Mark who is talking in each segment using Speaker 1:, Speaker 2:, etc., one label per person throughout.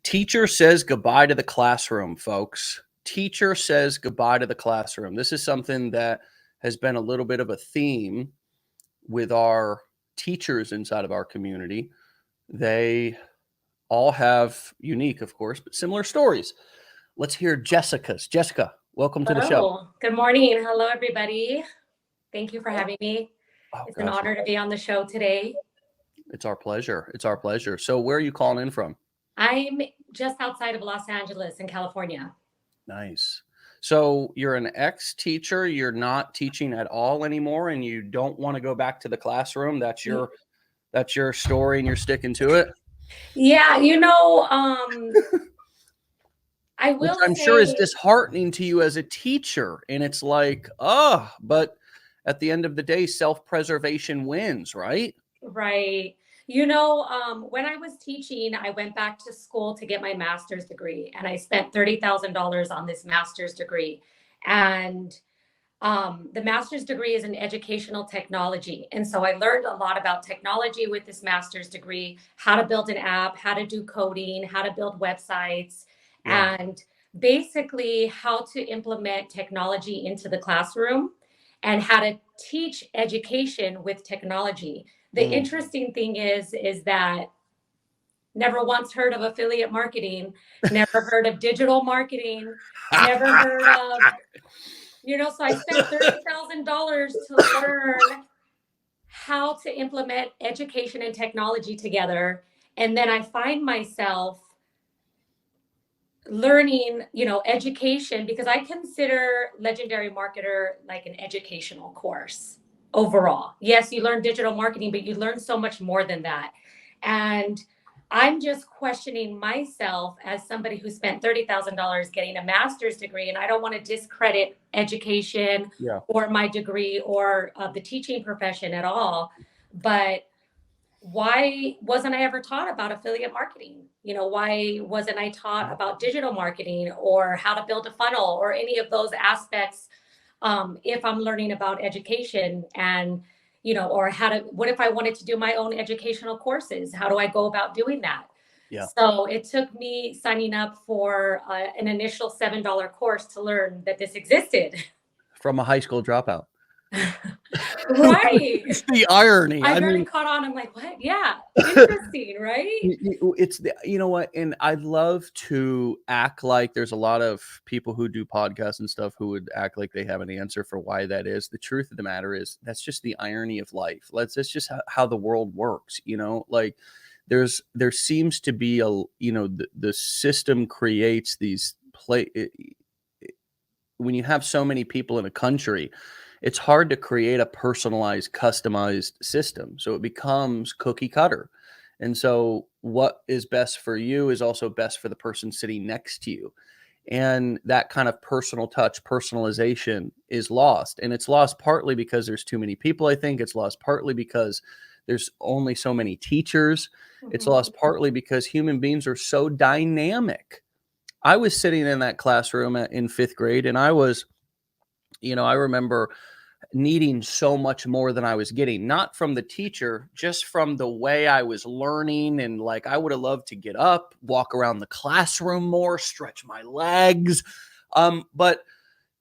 Speaker 1: Teacher says goodbye to the classroom, folks. Teacher says goodbye to the classroom. This is something that has been a little bit of a theme with our teachers inside of our community. They all have unique, of course, but similar stories. Let's hear Jessica's. Jessica, welcome to the show.
Speaker 2: Hello. Good morning. Hello, everybody. Thank you for having me.
Speaker 1: Oh,
Speaker 2: It's an honor to be on the show today.
Speaker 1: It's our pleasure. It's our pleasure. So where are you calling in from?
Speaker 2: I'm just outside of Los Angeles in California.
Speaker 1: Nice. So you're an ex-teacher, you're not teaching at all anymore, and you don't want to go back to the classroom. That's your story and you're sticking to it.
Speaker 2: Yeah, I
Speaker 1: Which
Speaker 2: will
Speaker 1: I'm sure is
Speaker 2: say,
Speaker 1: disheartening to you as a teacher. And it's like, oh, but at the end of the day, self-preservation wins, right?
Speaker 2: right. When I was teaching, I went back to school to get my master's degree, and I spent $30,000 on this master's degree. And the master's degree is in educational technology. And so I learned a lot about technology with this master's degree, how to build an app, how to do coding, how to build websites,
Speaker 1: Yeah.
Speaker 2: and basically how to implement technology into the classroom and how to teach education with technology. The interesting thing is that never once heard of affiliate marketing, never heard of digital marketing, never heard of so I spent $30,000 to learn how to implement education and technology together. And then I find myself learning, education, because I consider Legendary Marketer like an educational course overall. Yes, you learn digital marketing, but you learn so much more than that. And I'm just questioning myself as somebody who spent $30,000 getting a master's degree, and I don't want to discredit education
Speaker 1: Yeah.
Speaker 2: or my degree or the teaching profession at all. But why wasn't I ever taught about affiliate marketing? Why wasn't I taught about digital marketing or how to build a funnel or any of those aspects? If I'm learning about education and, or what if I wanted to do my own educational courses? How do I go about doing that?
Speaker 1: Yeah.
Speaker 2: So it took me signing up for an initial $7 course to learn that this existed.
Speaker 1: From a high school dropout.
Speaker 2: Right.
Speaker 1: It's the irony.
Speaker 2: I
Speaker 1: mean,
Speaker 2: caught on. I'm like, what? Yeah. Interesting, right?
Speaker 1: It's you know what, and I'd love to act like there's a lot of people who do podcasts and stuff who would act like they have an answer for why that is. The truth of the matter is that's just the irony of life. That's just how the world works. Like there seems to be the system creates these when you have so many people in a country, it's hard to create a personalized, customized system. So it becomes cookie cutter. And so what is best for you is also best for the person sitting next to you. And that kind of personal touch, personalization is lost. And it's lost partly because there's too many people, I think. It's lost partly because there's only so many teachers. It's lost partly because human beings are so dynamic. I was sitting in that classroom in fifth grade, and I remember needing so much more than I was getting, not from the teacher, just from the way I was learning. And like, I would have loved to get up, walk around the classroom more, stretch my legs. But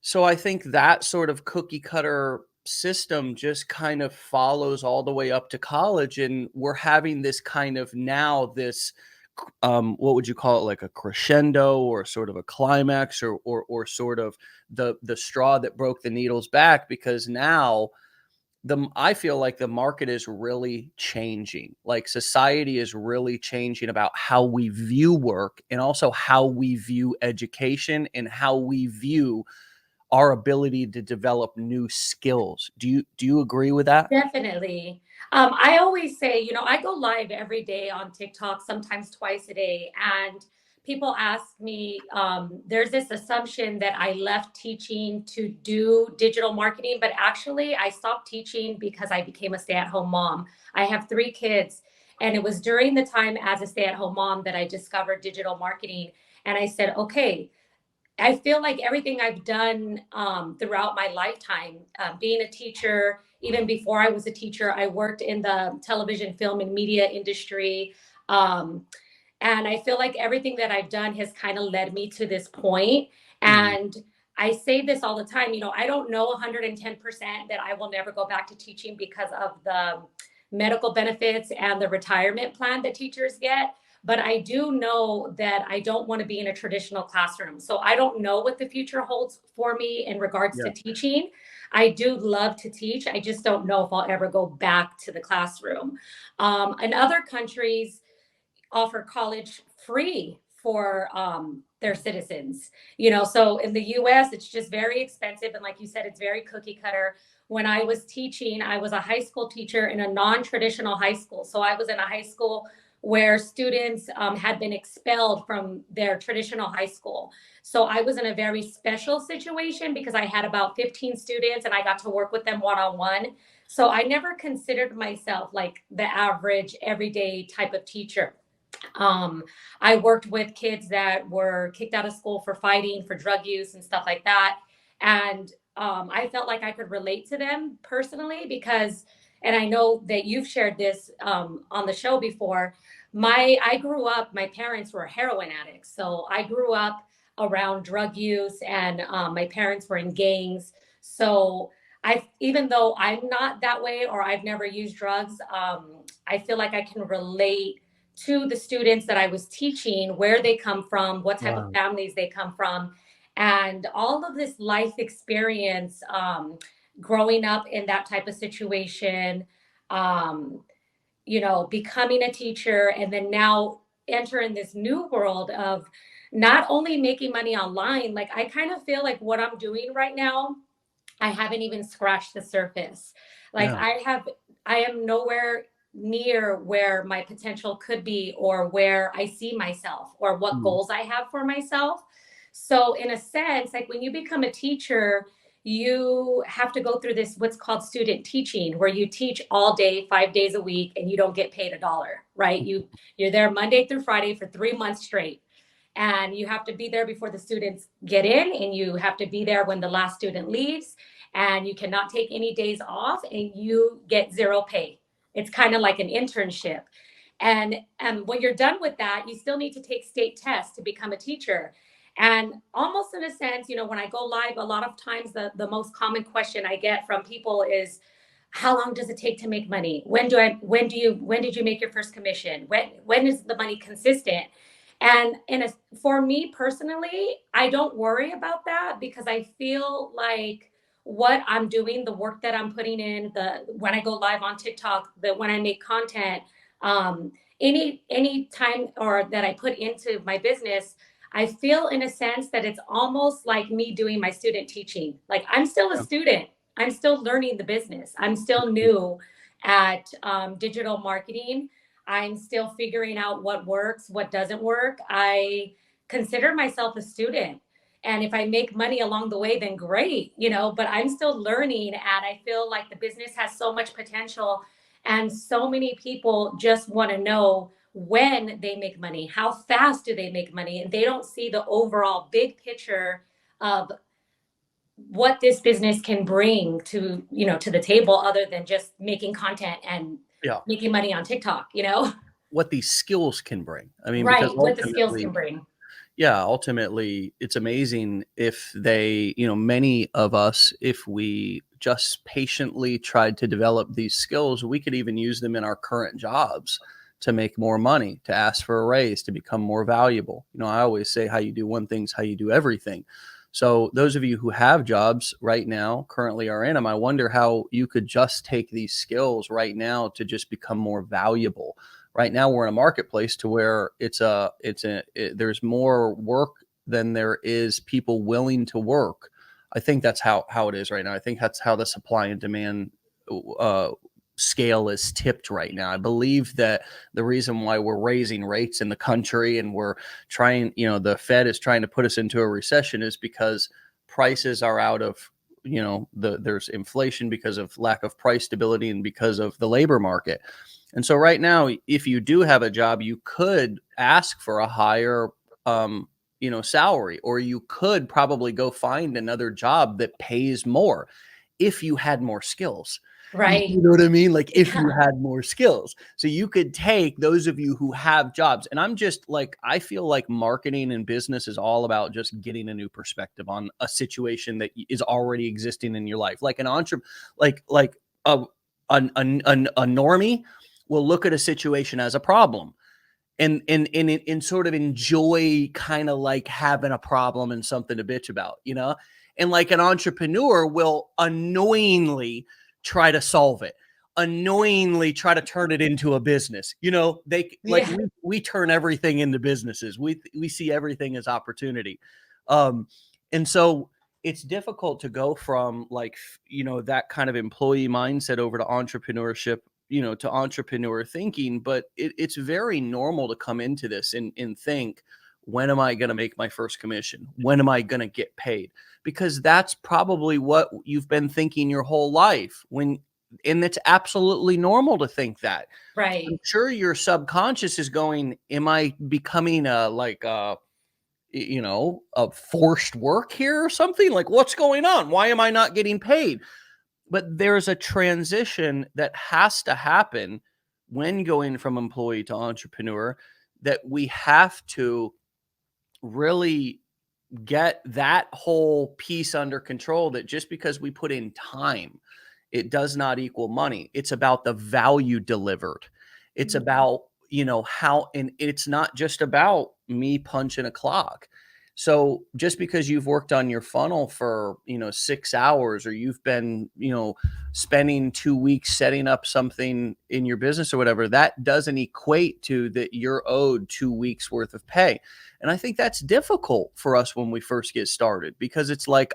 Speaker 1: so I think that sort of cookie cutter system just kind of follows all the way up to college. And we're having this kind of now this what would you call it, like a crescendo or sort of a climax or sort of the straw that broke the needle's back, because now I feel like the market is really changing. Like society is really changing about how we view work and also how we view education and how we view our ability to develop new skills. Do you agree with that?
Speaker 2: Definitely. I always say, I go live every day on TikTok, sometimes twice a day. And people ask me, there's this assumption that I left teaching to do digital marketing, but actually I stopped teaching because I became a stay-at-home mom. I have 3 kids. And it was during the time as a stay-at-home mom that I discovered digital marketing. And I said, okay, I feel like everything I've done throughout my lifetime, being a teacher, even before I was a teacher, I worked in the television, film, and media industry. And I feel like everything that I've done has kind of led me to this point.
Speaker 1: Mhm.
Speaker 2: And I say this all the time, I don't know 110% that I will never go back to teaching because of the medical benefits and the retirement plan that teachers get. But I do know that I don't want to be in a traditional classroom. So I don't know what the future holds for me in regards
Speaker 1: Yeah.
Speaker 2: to teaching. I do love to teach. I just don't know if I'll ever go back to the classroom. In other countries, offer college free for their citizens. So in the US, it's just very expensive. And like you said, it's very cookie cutter. When I was teaching, I was a high school teacher in a non traditional high school. So I was in a high school where students had been expelled from their traditional high school. So I was in a very special situation because I had about 15 students and I got to work with them one on one. So I never considered myself like the average everyday type of teacher. um, I worked with kids that were kicked out of school for fighting, for drug use, and stuff like that. And I felt like I could relate to them personally because, and I know that you've shared this on the show before. I grew up. My parents were heroin addicts, so I grew up around drug use, and my parents were in gangs. So even though I'm not that way or I've never used drugs, I feel like I can relate to the students that I was teaching, where they come from, what type of
Speaker 1: Wow.
Speaker 2: families they come from, and all of this life experience, growing up in that type of situation, um, becoming a teacher, and then now entering this new world of not only making money online. Like, I kind of feel like what I'm doing right now, I haven't even scratched the surface. Like,
Speaker 1: Yeah.
Speaker 2: I am nowhere near where my potential could be or where I see myself or what
Speaker 1: Mhm.
Speaker 2: goals I have for myself. So in a sense, like when you become a teacher, you have to go through this what's called student teaching, where you teach all day 5 days a week and you don't get paid a dollar, right? You're there Monday through Friday for 3 months straight, and you have to be there before the students get in, and you have to be there when the last student leaves, and you cannot take any days off, and you get zero pay. It's kind of like an internship. And when you're done with that, you still need to take state tests to become a teacher. And almost in a sense, when I go live, a lot of times the most common question I get from people is, how long does it take to make money? When did you make your first commission? When is the money consistent? And for me personally, I don't worry about that because I feel like what I'm doing, the work that I'm putting in, the when I go live on TikTok, when I make content, um, any time or that I put into my business, I feel in a sense that it's almost like me doing my student teaching. Like, I'm still a
Speaker 1: Yeah.
Speaker 2: student. I'm still learning the business. I'm still new at digital marketing. I'm still figuring out what works, what doesn't work. I consider myself a student. And if I make money along the way, then great, but I'm still learning. And I feel like the business has so much potential. And so many people just want to know when they make money, how fast do they make money? And they don't see the overall big picture of what this business can bring to the table, other than just making content and
Speaker 1: Yeah.
Speaker 2: making money on TikTok.
Speaker 1: What these skills can bring. I mean, because
Speaker 2: Right, what the skills can
Speaker 1: ultimately,
Speaker 2: bring.
Speaker 1: yeah, ultimately, it's amazing if many of us, if we just patiently tried to develop these skills, we could even use them in our current jobs to make more money, to ask for a raise, to become more valuable. I always say how you do one thing's how you do everything. So those of you who have jobs right now, currently are in them, I wonder how you could just take these skills right now to just become more valuable. Right now we're in a marketplace to where there's more work than there is people willing to work. I think that's how it is right now. I think that's how the supply and demand uh, scale is tipped right now. I believe that the reason why we're raising rates in the country and we're trying, the Fed is trying to put us into a recession is because prices are out of, there's inflation because of lack of price stability and because of the labor market. And so right now, if you do have a job, you could ask for a higher, salary, or you could probably go find another job that pays more if you had more skills.
Speaker 2: Right.
Speaker 1: You know what I mean? Like if you
Speaker 2: Yeah.
Speaker 1: had more skills. So you could take those of you who have jobs. And I'm just like, I feel like marketing and business is all about just getting a new perspective on a situation that is already existing in your life. Like an entrepreneur, like a, a normie will look at a situation as a problem and sort of enjoy kind of like having a problem and something to bitch about, you know? And like an entrepreneur will annoyingly try to solve it, annoyingly try to turn it into a business. You know, they like
Speaker 2: Yeah.
Speaker 1: we turn everything into businesses. We see everything as opportunity. Um, and so it's difficult to go from like, you know, that kind of employee mindset over to entrepreneurship, you know, to entrepreneur thinking. But it's very normal to come into this and think, when am I going to make my first commission? When am I going to get paid? Because that's probably what you've been thinking your whole life. And it's absolutely normal to think that. I'm
Speaker 2: Right.
Speaker 1: sure your subconscious is going, am I becoming a like you know, a forced work here or something? Like, what's going on? Why am I not getting paid? But there's a transition that has to happen when going from employee to entrepreneur, that we have to really get that whole piece under control, that just because we put in time, it does not equal money. It's about the value delivered. It's
Speaker 2: Mhm.
Speaker 1: about, you know, how, and it's not just about me punching a clock. So just because you've worked on your funnel for, you know, 6 hours, or you've been, you know, spending 2 weeks setting up something in your business or whatever, that doesn't equate to that you're owed 2 weeks worth of pay. And I think that's difficult for us when we first get started, because it's like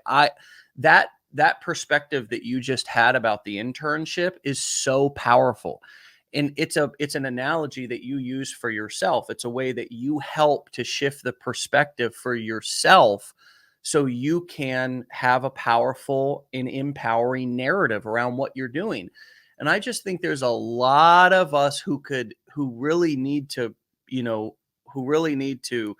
Speaker 1: that perspective that you just had about the internship is so powerful. And it's an analogy that you use for yourself. It's a way that you help to shift the perspective for yourself, so you can have a powerful and empowering narrative around what you're doing. And I just think there's a lot of us who really need to, you know, who really need to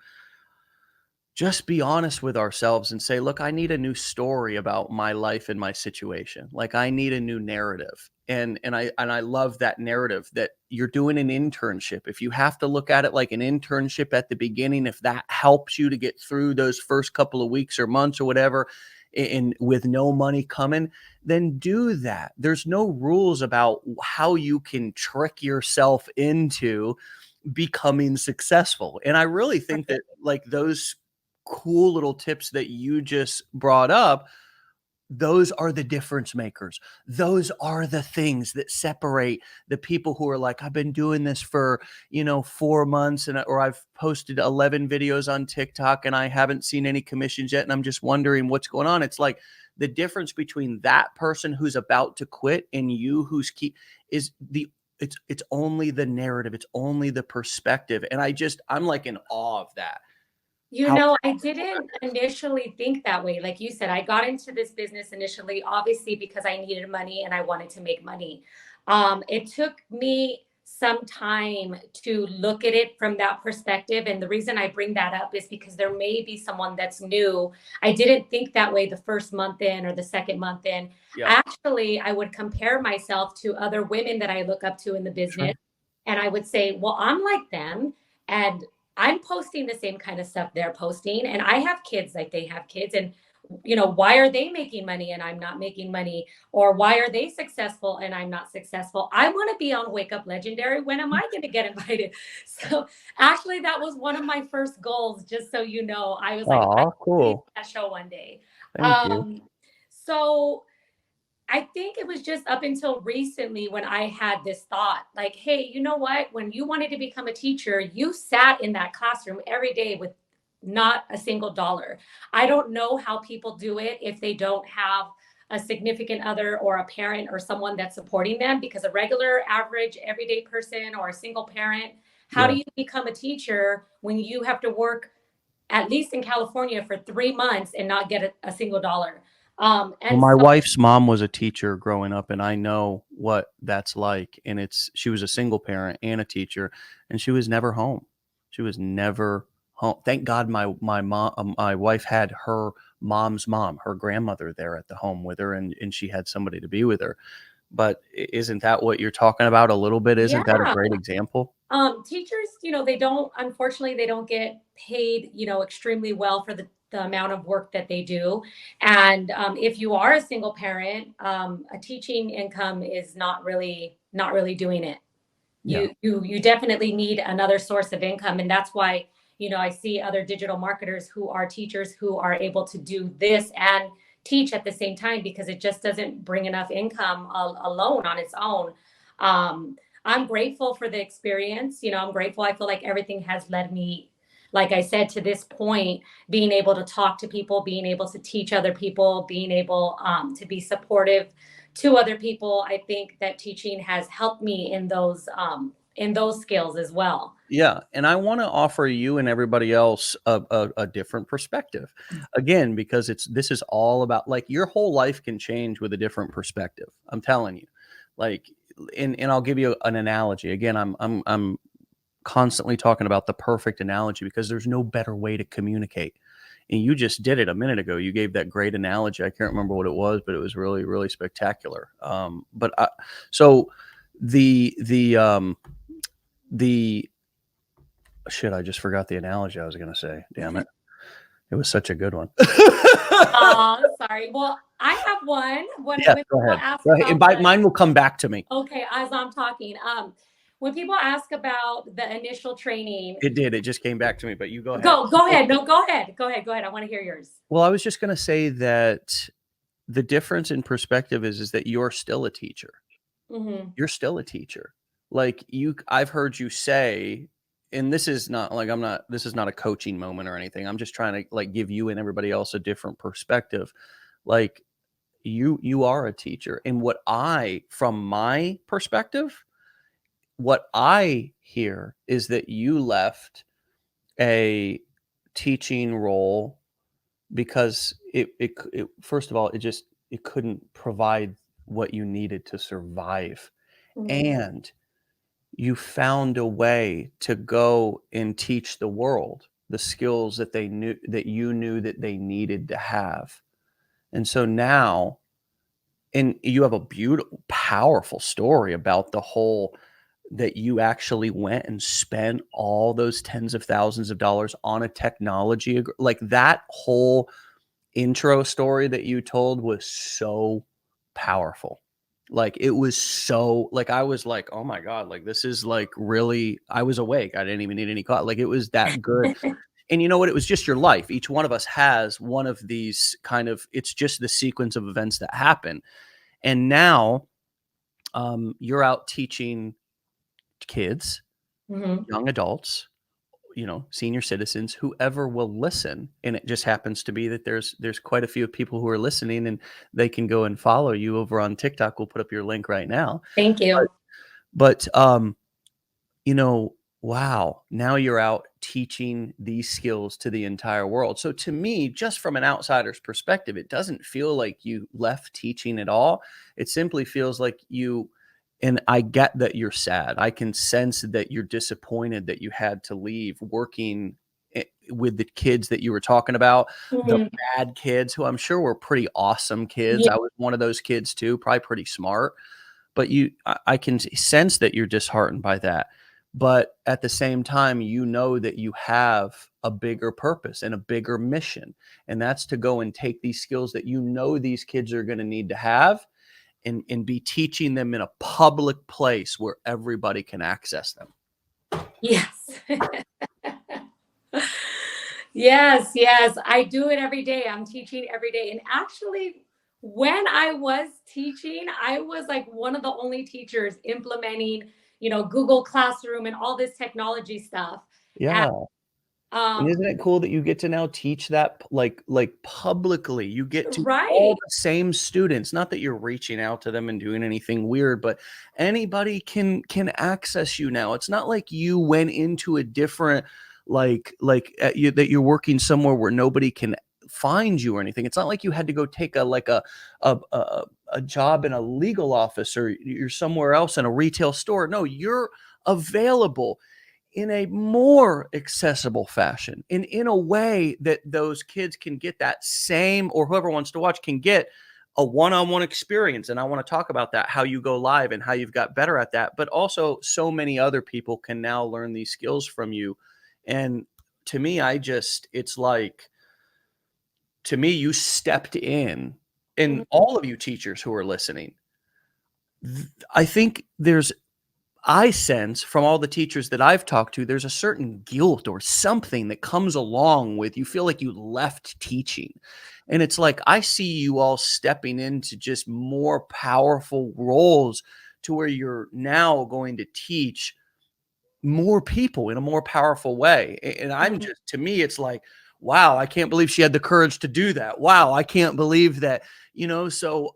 Speaker 1: just be honest with ourselves and say, look, I need a new story about my life and my situation. Like, I need a new narrative. And I love that narrative that you're doing an internship. If you have to look at it like an internship at the beginning, if that helps you to get through those first couple of weeks or months or whatever, and with no money coming, then do that. There's no rules about how you can trick yourself into becoming successful. And I really think that like those cool little tips that you just brought up, those are the difference makers. Those are the things that separate the people who are like, I've been doing this for, you know, 4 months, or I've posted 11 videos on TikTok and I haven't seen any commissions yet. And I'm just wondering what's going on. It's like the difference between that person who's about to quit and you who's keep is the it's only the narrative. It's only the perspective. And I'm like in awe of that.
Speaker 2: You
Speaker 1: How
Speaker 2: know, I didn't initially think that way. Like you said, I got into this business initially, obviously, because I needed money and I wanted to make money. It took me some time to look at it from that perspective. And the reason I bring that up is because there may be someone that's new. I didn't think that way the first month in or the second month in.
Speaker 1: yeah,
Speaker 2: Actually, I would compare myself to other women that I look up to in the business.
Speaker 1: sure.
Speaker 2: And I would say, well, I'm like them. And I'm posting the same kind of stuff they're posting, and I have kids like they have kids. And, you know, why are they making money and I'm not making money? Or why are they successful and I'm not successful? I want to be on Wake Up Legendary. When am I going to get invited? So, actually, that was one of my first goals, just so you know. I was like, I
Speaker 1: Aw,
Speaker 2: will be
Speaker 1: cool.
Speaker 2: that show one day.
Speaker 1: Thank you.
Speaker 2: Um, so, I think it was just up until recently when I had this thought like, hey, you know what? When you wanted to become a teacher, you sat in that classroom every day with not a single dollar. I don't know how people do it if they don't have a significant other or a parent or someone that's supporting them, because a regular, average, everyday person or a single parent, how
Speaker 1: Yeah.
Speaker 2: do you become a teacher when you have to work, at least in California, for 3 months and not get a single dollar?
Speaker 1: Well,
Speaker 2: And
Speaker 1: my
Speaker 2: so,
Speaker 1: wife's mom was a teacher growing up, and I know what that's like. And she was a single parent and a teacher, and she was never home. She was never home. Thank God my mom, my wife had her mom's mom, her grandmother there at the home with her, and she had somebody to be with her. But isn't that what you're talking about a little bit? Isn't that a
Speaker 2: Yeah.
Speaker 1: great example?
Speaker 2: Teachers, they don't, unfortunately, they don't get paid, extremely well for the amount of work that they do. And if you are a single parent, a teaching income is not really doing it.
Speaker 1: Yeah.
Speaker 2: You definitely need another source of income. And that's why, I see other digital marketers who are teachers who are able to do this and teach at the same time, because it just doesn't bring enough income alone on its own. I'm grateful for the experience. I'm grateful. I feel like everything has led me, like I said, to this point, being able to talk to people, being able to teach other people, being able to be supportive to other people. I think that teaching has helped me in those skills as well.
Speaker 1: Yeah, and I want to offer you and everybody else a different perspective. Again, because this is all about, like, your whole life can change with a different perspective. I'm telling you. Like, and I'll give you an analogy. Again, I'm constantly talking about the perfect analogy because there's no better way to communicate. And you just did it a minute ago. You gave that great analogy. I can't remember what it was, but it was really, really spectacular. So the shit, I just forgot the analogy I was going to say. Damn it. It was such a good one.
Speaker 2: Oh, sorry. Well, I have one. When
Speaker 1: Yeah,
Speaker 2: when
Speaker 1: go
Speaker 2: people
Speaker 1: ahead.
Speaker 2: ask
Speaker 1: Go ahead.
Speaker 2: about
Speaker 1: Mine will come back to me.
Speaker 2: okay, as I'm talking, when people ask about the initial training,
Speaker 1: It did. It just came back to me, but you go ahead.
Speaker 2: go ahead. No, go ahead. Go ahead. Go ahead. I want to hear yours.
Speaker 1: Well, I was just going to say that the difference in perspective is that you're still a teacher.
Speaker 2: Mm-hmm.
Speaker 1: You're still a teacher. Like, I've heard you say, and this is not like, this is not a coaching moment or anything. I'm just trying to, like, give you and everybody else a different perspective. Like, you are a teacher. And from my perspective, what I hear is that you left a teaching role because it first of all, it couldn't provide what you needed to survive.
Speaker 2: Mm-hmm.
Speaker 1: And you found a way to go and teach the world the skills that you knew that they needed to have. And so now, and you have a beautiful, powerful story about the whole that you actually went and spent all those tens of thousands of dollars on a technology, like that whole intro story that you told was so powerful. Like, it was so, like, I was like, oh my God, like, this is like really, I was awake. I didn't even need any coffee. Like, it was that good. And you know what? It was just your life. Each one of us has one of these it's just the sequence of events that happen. And now you're out teaching kids,
Speaker 2: Mm-hmm.
Speaker 1: young adults, senior citizens, whoever will listen. And it just happens to be that there's quite a few people who are listening, and they can go and follow you over on TikTok. We'll put up your link right now.
Speaker 2: Thank you.
Speaker 1: But wow, now you're out teaching these skills to the entire world. So to me, just from an outsider's perspective, it doesn't feel like you left teaching at all. It simply feels like and I get that you're sad. I can sense that you're disappointed that you had to leave working with the kids that you were talking about, the
Speaker 2: Mm-hmm.
Speaker 1: bad kids, who I'm sure were pretty awesome kids.
Speaker 2: Yeah.
Speaker 1: I was one of those kids too, probably pretty smart. But I can sense that you're disheartened by that. But at the same time, that you have a bigger purpose and a bigger mission. And that's to go and take these skills that these kids are going to need to have, and be teaching them in a public place where everybody can access them.
Speaker 2: Yes. Yes. I do it every day. I'm teaching every day. And actually, when I was teaching, I was like one of the only teachers implementing, Google Classroom and all this technology stuff. And,
Speaker 1: Yeah. And isn't it cool that you get to now teach that like publicly? You get to all
Speaker 2: right.
Speaker 1: the same students. Not that you're reaching out to them and doing anything weird, but anybody can access you now. It's not like you went into a different that you're working somewhere where nobody can find you or anything. It's not like you had to go take a job in a legal office, or you're somewhere else in a retail store. No, you're available in a more accessible fashion, and in a way that those kids can get that same, or whoever wants to watch can get a one-on-one experience. And I want to talk about that, how you go live and how you've got better at that. But also, so many other people can now learn these skills from you. And to me, it's like, to me, you stepped in, and
Speaker 2: Mhm.
Speaker 1: all of you teachers who are listening, I think I sense from all the teachers that I've talked to, there's a certain guilt or something that comes along with, you feel like you left teaching. And it's like, I see you all stepping into just more powerful roles to where you're now going to teach more people in a more powerful way. And I'm
Speaker 2: Mhm.
Speaker 1: just, to me, it's like, wow, I can't believe she had the courage to do that. Wow, I can't believe that, so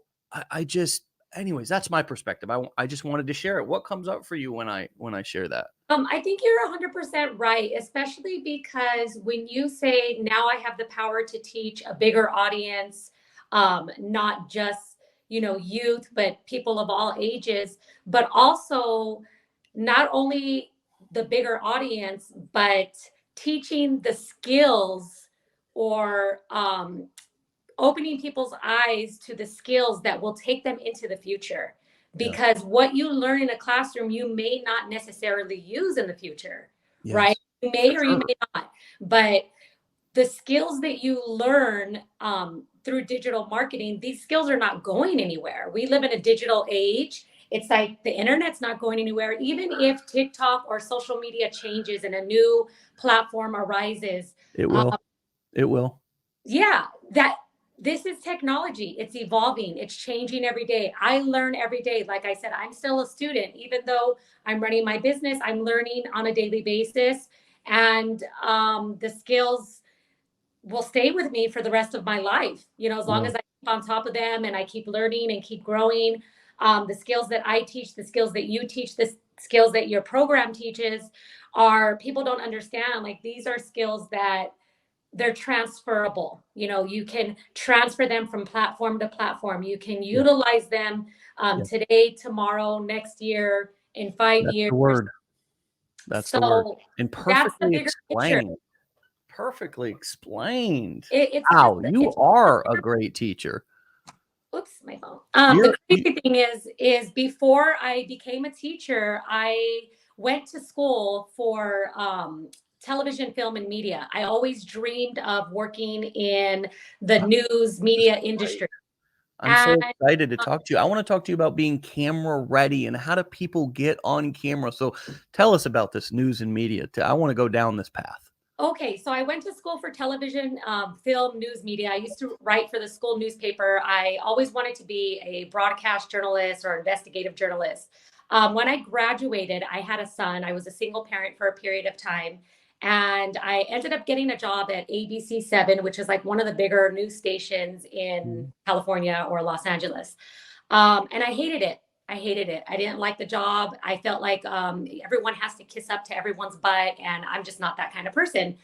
Speaker 1: I just, anyways, that's my perspective. I just wanted to share it. What comes up for you when I share that?
Speaker 2: I think you're 100% right, especially because when you say now I have the power to teach a bigger audience, not just, youth, but people of all ages, but also not only the bigger audience, but teaching the skills or opening people's eyes to the skills that will take them into the future.
Speaker 1: Yes.
Speaker 2: Because what you learn in a classroom, you may not necessarily use in the future, right?
Speaker 1: Yes.
Speaker 2: You
Speaker 1: For
Speaker 2: may or you
Speaker 1: sure.
Speaker 2: may not. But the skills that you learn through digital marketing, these skills are not going anywhere. We live in a digital age. It's like the internet's not going anywhere. Even if TikTok or social media changes and a new platform arises,
Speaker 1: It
Speaker 2: um,
Speaker 1: will. It will.
Speaker 2: yeah, that this is technology. It's evolving, it's changing every day. I learn every day. Like I said, I'm still a student. Even though I'm running my business, I'm learning on a daily basis. And the skills will stay with me for the rest of my life, as long
Speaker 1: Yeah.
Speaker 2: as I keep on top of them and I keep learning and keep growing. The skills that I teach, the skills that you teach, the skills that your program teaches, are people don't understand. Like, these are skills that they're transferable. You can transfer them from platform to platform. You can
Speaker 1: Yeah.
Speaker 2: utilize them
Speaker 1: Yeah.
Speaker 2: today, tomorrow, next year, in 5 years.
Speaker 1: The word. That's the word.
Speaker 2: So
Speaker 1: And
Speaker 2: that's the
Speaker 1: perfectly
Speaker 2: bigger picture.
Speaker 1: explained. Perfectly explained.
Speaker 2: It's just
Speaker 1: Wow, you are a great teacher.
Speaker 2: oops, my phone. The
Speaker 1: You're you
Speaker 2: crazy thing is before I became a teacher, I went to school for television, film, and media. I always dreamed of working in the news
Speaker 1: This is
Speaker 2: media
Speaker 1: great.
Speaker 2: industry.
Speaker 1: I'm
Speaker 2: And
Speaker 1: so excited to
Speaker 2: uh,
Speaker 1: talk to you. I wanna talk to you about being camera ready and how do people get on camera. So tell us about this news and media. I wanna go down this path.
Speaker 2: okay, so I went to school for television, film, news media. I used to write for the school newspaper. I always wanted to be a broadcast journalist or investigative journalist. When I graduated, I had a son. I was a single parent for a period of time. And I ended up getting a job at ABC 7, which is like one of the bigger news stations in
Speaker 1: Mhm.
Speaker 2: California or Los Angeles. And I hated it. I hated it. I didn't like the job. I felt like everyone has to kiss up to everyone's butt, and I'm just not that kind of person.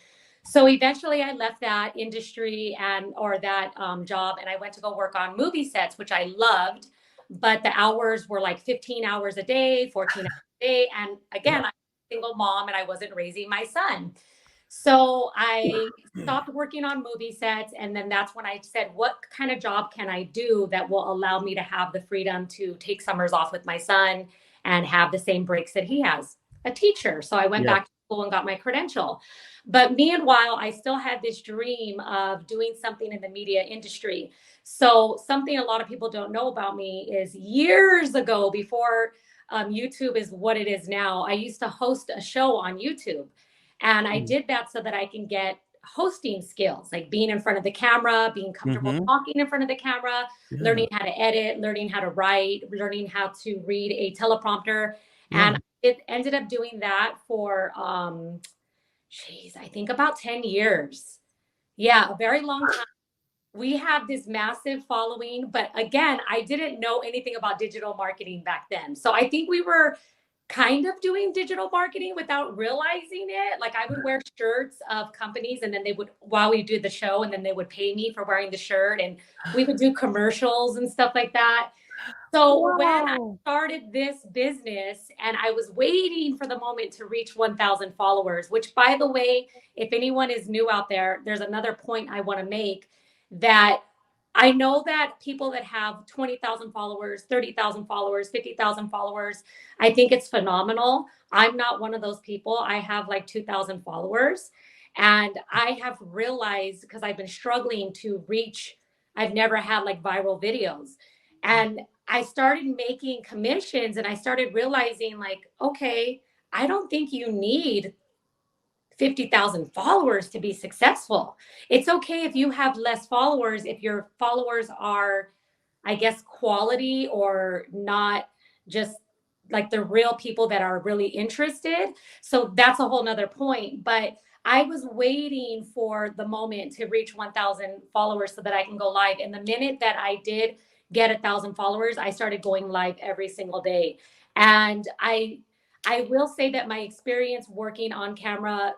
Speaker 2: So eventually, I left that industry and or that job, and I went to go work on movie sets, which I loved. But the hours were like 15 hours a day, 14 hours a day, and
Speaker 1: Yeah.
Speaker 2: again, I'm a single mom, and I wasn't raising my son. So I stopped working on movie sets. And then that's when I said, what kind of job can I do that will allow me to have the freedom to take summers off with my son and have the same breaks that he has? A teacher. So I went
Speaker 1: Yeah.
Speaker 2: back to school and got my credential. But meanwhile, I still had this dream of doing something in the media industry. So, something a lot of people don't know about me is years ago, before YouTube is what it is now, I used to host a show on YouTube. And I
Speaker 1: Mm.
Speaker 2: did that so that I can get hosting skills, like being in front of the camera, being comfortable
Speaker 1: Mhm.
Speaker 2: talking in front of the camera,
Speaker 1: Yeah.
Speaker 2: learning how to edit, learning how to write, learning how to read a teleprompter.
Speaker 1: Yeah.
Speaker 2: And it ended up doing that for, I think about 10 years. Yeah, a very long time. We have this massive following, but again, I didn't know anything about digital marketing back then. So I think we were kind of doing digital marketing without realizing it. Like, I would wear shirts of companies, and then they would, while we did the show, and then they would pay me for wearing the shirt, and we would do commercials and stuff like that. So when I
Speaker 1: Wow.
Speaker 2: started this business, and I was waiting for the moment to reach 1,000 followers, which, by the way, if anyone is new out there, there's another point I want to make, that I know that people that have 20,000 followers, 30,000 followers, 50,000 followers, I think it's phenomenal. I'm not one of those people. I have like 2,000 followers. And I have realized because I've been struggling to reach, I've never had like viral videos. And I started making commissions and I started realizing, like, okay, I don't think you need 50,000 followers to be successful. It's okay if you have less followers, if your followers are, I guess, quality or not just like the real people that are really interested. So that's a whole nother point. But I was waiting for the moment to reach 1,000 followers so that I can go live. And the minute that I did get 1,000 followers, I started going live every single day. And I will say that my experience working on camera,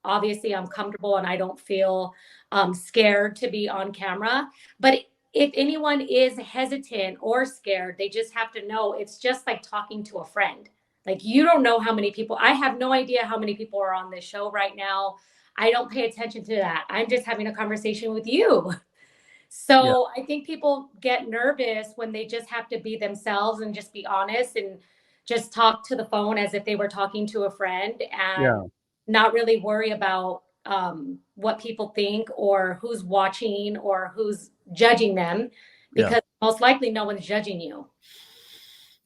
Speaker 2: obviously I'm comfortable and I don't feel scared to be on camera. But if anyone is hesitant or scared, they just have to know it's just like talking to a friend. Like, you don't know how many people, I have no idea how many people are on this show right now. I don't pay attention to that. I'm just having a conversation with you.
Speaker 1: Yeah.
Speaker 2: So I think people get nervous when they just have to be themselves and just be honest and just talk to the phone as if they were talking to a friend and
Speaker 1: Yeah.
Speaker 2: not really worry about what people think or who's watching or who's judging them,
Speaker 1: Yeah.
Speaker 2: because most likely no one's judging you.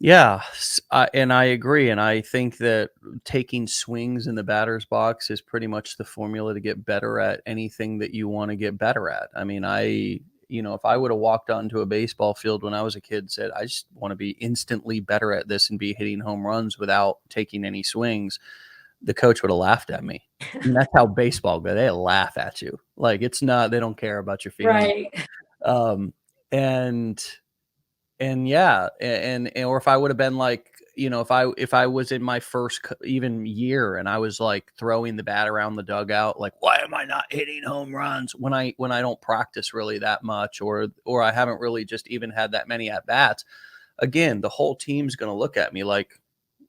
Speaker 1: Yeah, and I agree, and I think that taking swings in the batter's box is pretty much the formula to get better at anything that you want to get better at. I mean, if I would have walked onto a baseball field when I was a kid, said, I just want to be instantly better at this and be hitting home runs without taking any swings, the coach would have laughed at me. And that's how baseball goes. They laugh at you. Like, it's not, they don't care about your feelings.
Speaker 2: Right.
Speaker 1: Um, and yeah, and or if I would have been like, if I was in my first even year and I was like throwing the bat around the dugout, like, why am I not hitting home runs when I don't practice really that much, or I haven't really just even had that many at bats? Again, the whole team's going to look at me like,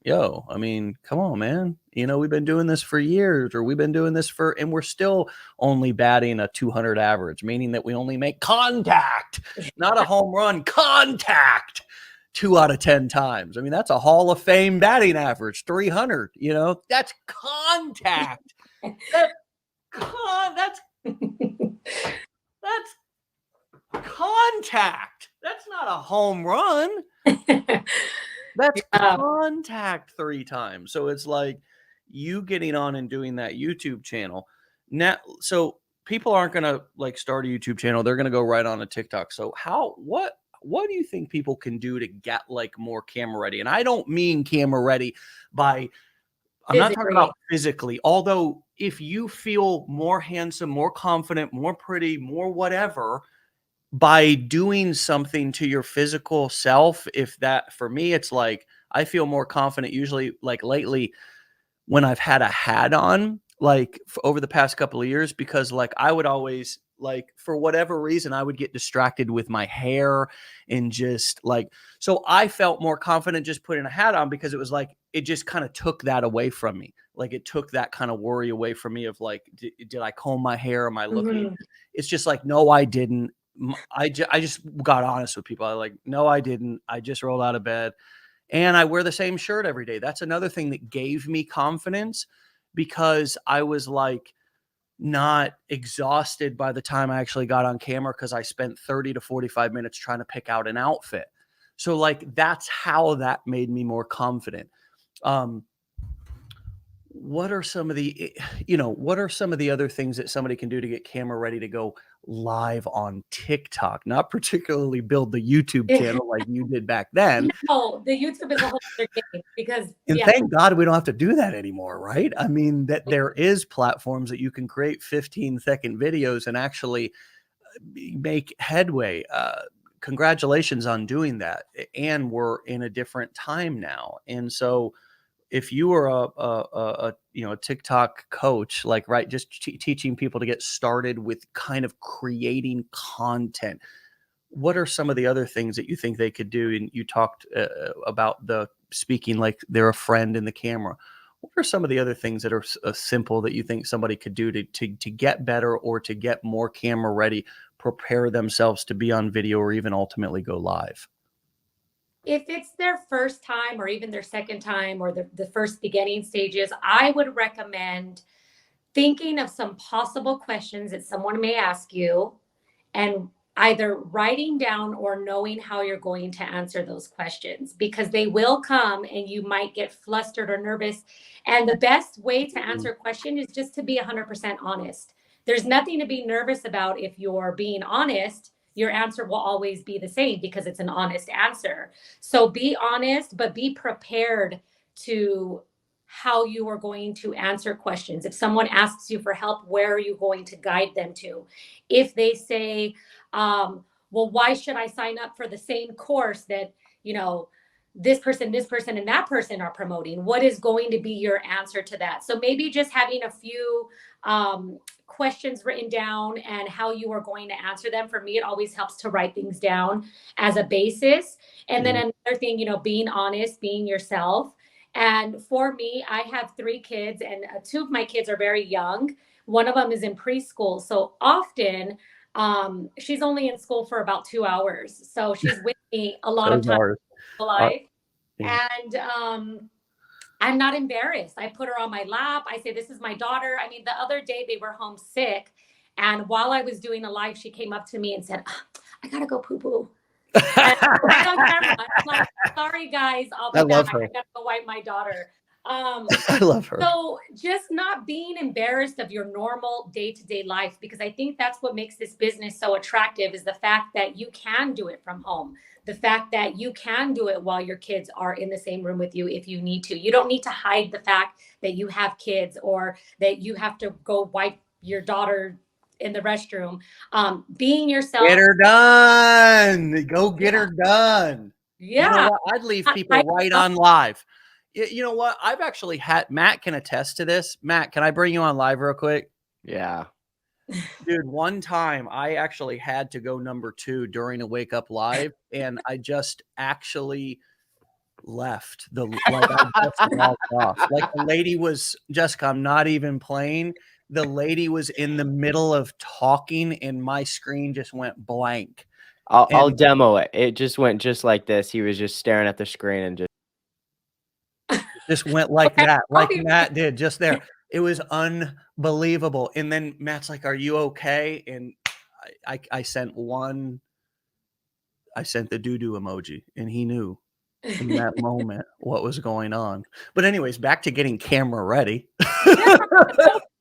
Speaker 1: yo, I mean, come on, man. We've been doing this for years, or we've been doing this and we're still only batting a 200 average, meaning that we only make contact, not a home run, contact 2 out of 10 times. I mean, that's a Hall of Fame batting average, 300, that's contact. That's that's contact. That's not a home run. That's contact 3 times. So it's like you getting on and doing that YouTube channel. Now, so people aren't going to like start a YouTube channel. They're going to go right on a TikTok. So what do you think people can do to get like more camera ready? And I don't mean camera ready by, I'm not talking about physically. Although if you feel more handsome, more confident, more pretty, more whatever, by doing something to your physical self, if that, for me, it's like I feel more confident usually, like lately, when I've had a hat on, like over the past couple of years, because like I would always, like, for whatever reason, I would get distracted with my hair and just like, so I felt more confident just putting a hat on because it was like, it just kind of took that away from me. Like, it took that kind of worry away from me of like, did I comb my hair? Am I looking?
Speaker 2: Mhm.
Speaker 1: It's just like, no, I didn't. I just got honest with people. I like, no, I didn't. I just rolled out of bed and I wear the same shirt every day. That's another thing that gave me confidence because I was like not exhausted by the time I actually got on camera because I spent 30 to 45 minutes trying to pick out an outfit. So like that's how that made me more confident. Um, what are some of the what are some of the other things that somebody can do to get camera ready to go live on TikTok? Not particularly build the YouTube channel like you did back then.
Speaker 2: No, the YouTube is a whole other game because,
Speaker 1: And
Speaker 2: yeah.
Speaker 1: thank God we don't have to do that anymore, right? I mean, that there is platforms that you can create 15-second videos and actually make headway. Congratulations on doing that. And we're in a different time now. And so if you are a TikTok coach, like, right, just teaching people to get started with kind of creating content, what are some of the other things that you think they could do? And you talked about the speaking like they're a friend in the camera. What are some of the other things that are simple that you think somebody could do to get better or to get more camera ready prepare themselves to be on video or even ultimately go live?
Speaker 2: If it's their first time or even their second time or the first beginning stages, I would recommend thinking of some possible questions that someone may ask you and either writing down or knowing how you're going to answer those questions, because they will come and you might get flustered or nervous. And the best way to answer a question is just to be 100% honest. There's nothing to be nervous about. If you're being honest, your answer will always be the same because it's an honest answer. So be honest, but be prepared to how you are going to answer questions. If someone asks you for help, where are you going to guide them to? If they say, well, why should I sign up for the same course that, this person, and that person are promoting? What is going to be your answer to that? So maybe just having a few questions written down and how you are going to answer them. For me, it always helps to write things down as a basis. And then another thing, being honest, being yourself. And for me, I have 3 kids, and 2 of my kids are very young. One of them is in preschool. So often, she's only in school for about 2 hours. So she's with me a lot of
Speaker 1: Those
Speaker 2: time
Speaker 1: are,
Speaker 2: in life.
Speaker 1: yeah.
Speaker 2: And I'm not embarrassed. I put her on my lap. I say, this is my daughter. I mean, the other day they were home sick. And while I was doing a live, she came up to me and said, I got to go poo poo. And right on camera, I'm like, sorry guys, I'll be
Speaker 1: I love
Speaker 2: back.
Speaker 1: her.
Speaker 2: I got to go wipe my daughter.
Speaker 1: I love her.
Speaker 2: So just not being embarrassed of your normal day-to-day life, because I think that's what makes this business so attractive, is the fact that you can do it from home. The fact that you can do it while your kids are in the same room with you if you need to. You don't need to hide the fact that you have kids or that you have to go wipe your daughter in the restroom. Being yourself.
Speaker 1: Get her done. Go get her done. You know
Speaker 2: Yeah.
Speaker 1: what? I'd leave people right on live. You know what? I've actually had, Matt can attest to this. Matt, can I bring you on live real quick?
Speaker 3: Yeah.
Speaker 1: Dude, one time I actually had to go number 2 during a wake up live, and I just actually left I just walked off. Like, the lady was, Jessica, I'm not even playing. The lady was in the middle of talking and my screen just went blank.
Speaker 3: I'll demo it. It just went just like this. He was just staring at the screen and
Speaker 1: just went like that, like Matt did just there. It was unbelievable. And then Matt's like, are you okay? And I sent the doo-doo emoji, and he knew in that moment what was going on. But anyways, back to getting camera ready.
Speaker 2: Yeah,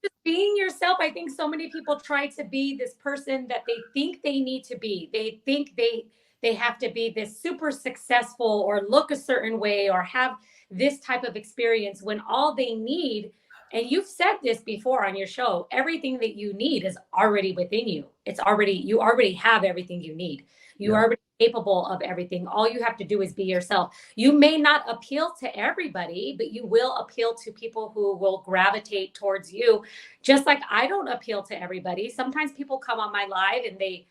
Speaker 2: just being yourself. I think so many people try to be this person that they think they need to be. They think they have to be this super successful or look a certain way or have this type of experience, when all they need, and you've said this before on your show, everything that you need is already within you. You already have everything you need. You are already capable of everything. All you have to do is be yourself. You may not appeal to everybody, but you will appeal to people who will gravitate towards you. Just like I don't appeal to everybody. Sometimes people come on my live and they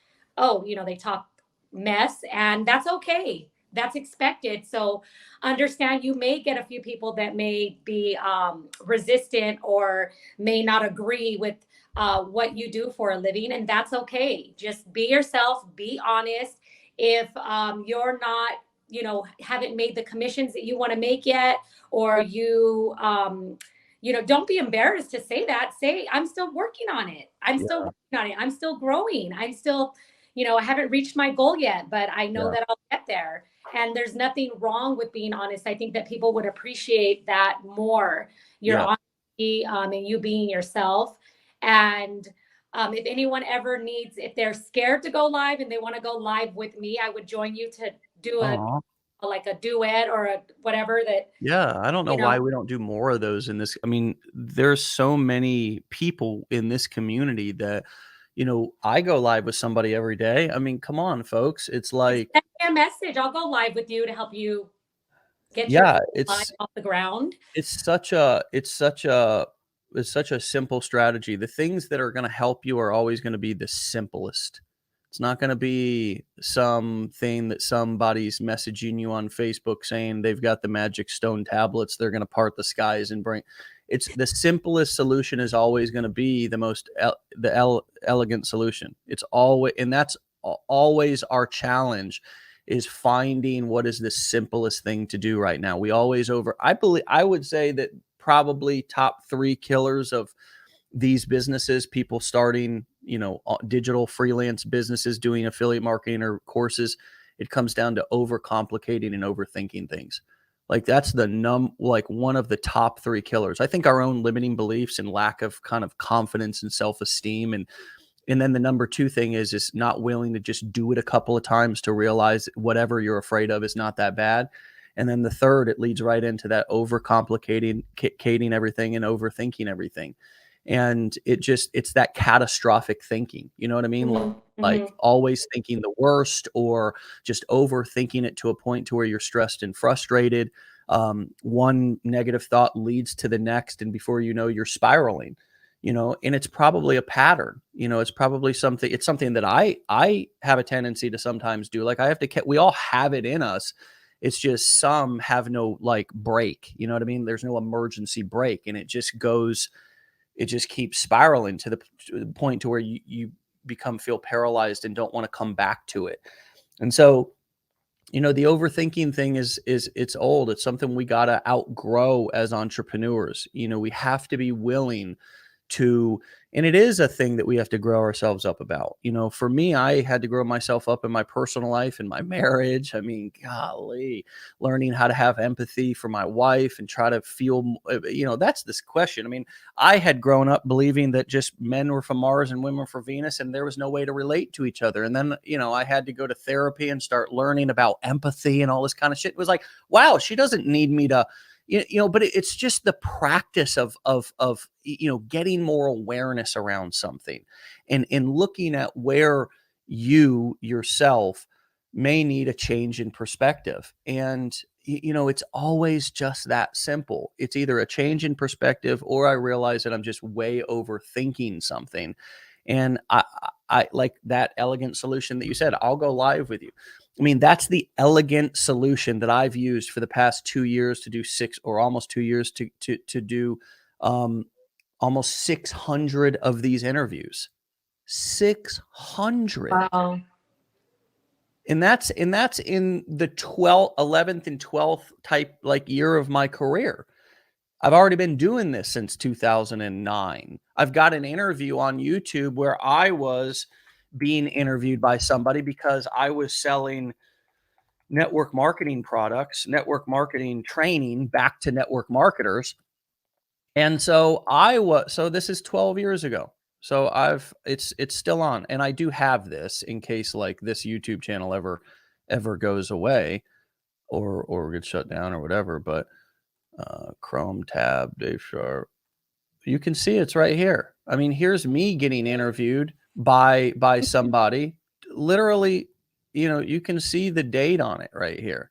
Speaker 2: talk mess, and that's okay. That's expected. So understand, you may get a few people that may be resistant or may not agree with what you do for a living, and that's okay. Just be yourself, be honest. If you're not, haven't made the commissions that you want to make yet, or don't be embarrassed to say that. Say, I'm still working on it. I'm still working on it. I'm still growing. I'm still, I haven't reached my goal yet, but I know that I'll get there. And there's nothing wrong with being honest. I think that people would appreciate that more, your honesty, and you being yourself. And if anyone ever needs, if they're scared to go live and they want to go live with me, I would join you to do like a duet or a whatever that.
Speaker 1: Yeah, I don't know why we don't do more of those in this. I mean, there's so many people in this community that, I go live with somebody every day. I mean, come on, folks. It's like,
Speaker 2: send me a message. I'll go live with you to help you get
Speaker 1: your
Speaker 2: live off the ground.
Speaker 1: It's such a simple strategy. The things that are going to help you are always going to be the simplest. It's not going to be something that somebody's messaging you on Facebook saying they've got the magic stone tablets, they're going to part the skies and bring. It's the simplest solution is always going to be the most elegant solution. It's always, and that's always our challenge, is finding what is the simplest thing to do right now. We always I would say that probably top 3 killers of these businesses, people starting, digital freelance businesses, doing affiliate marketing or courses, it comes down to overcomplicating and overthinking things. Like that's like one of the top 3 killers. I think our own limiting beliefs and lack of kind of confidence and self-esteem. And then the number 2 thing is not willing to just do it a couple of times to realize whatever you're afraid of is not that bad. And then the third, it leads right into that overcomplicating everything and overthinking everything. And it's that catastrophic thinking. You know what I mean? Like always thinking the worst, or just overthinking it to a point to where you're stressed and frustrated. One negative thought leads to the next. And before you know, you're spiraling, and it's probably a pattern. It's probably something that I have a tendency to sometimes do. Like we all have it in us. It's just some have no like break. You know what I mean? There's no emergency break, and it just keeps spiraling to the point to where you feel paralyzed and don't want to come back to it. And so, the overthinking thing it's old. It's something we got to outgrow as entrepreneurs. We have to be willing to, and it is a thing that we have to grow ourselves up about. For me, I had to grow myself up in my personal life and my marriage. I mean, golly, learning how to have empathy for my wife and try to feel, that's this question. I mean, I had grown up believing that just men were from Mars and women were from Venus, and there was no way to relate to each other. And then, I had to go to therapy and start learning about empathy and all this kind of shit. It was like, wow, she doesn't need me to, but it's just the practice of getting more awareness around something and looking at where you yourself may need a change in perspective. And, it's always just that simple. It's either a change in perspective, or I realize that I'm just way overthinking something. And I like that elegant solution that you said. I'll go live with you. I mean, that's the elegant solution that I've used for the past 2 years to do almost 2 years to do almost 600 of these interviews. 600.
Speaker 2: Wow.
Speaker 1: And that's in the 11th and 12th type like year of my career. I've already been doing this since 2009. I've got an interview on YouTube where I was being interviewed by somebody because I was selling network marketing products, network marketing training back to network marketers. And so this is 12 years ago. So it's still on, and I do have this in case like this YouTube channel ever goes away or gets shut down or whatever. But Chrome tab, Dave Sharpe. You can see it's right here. I mean, here's me getting interviewed by somebody. Literally, you can see the date on it right here.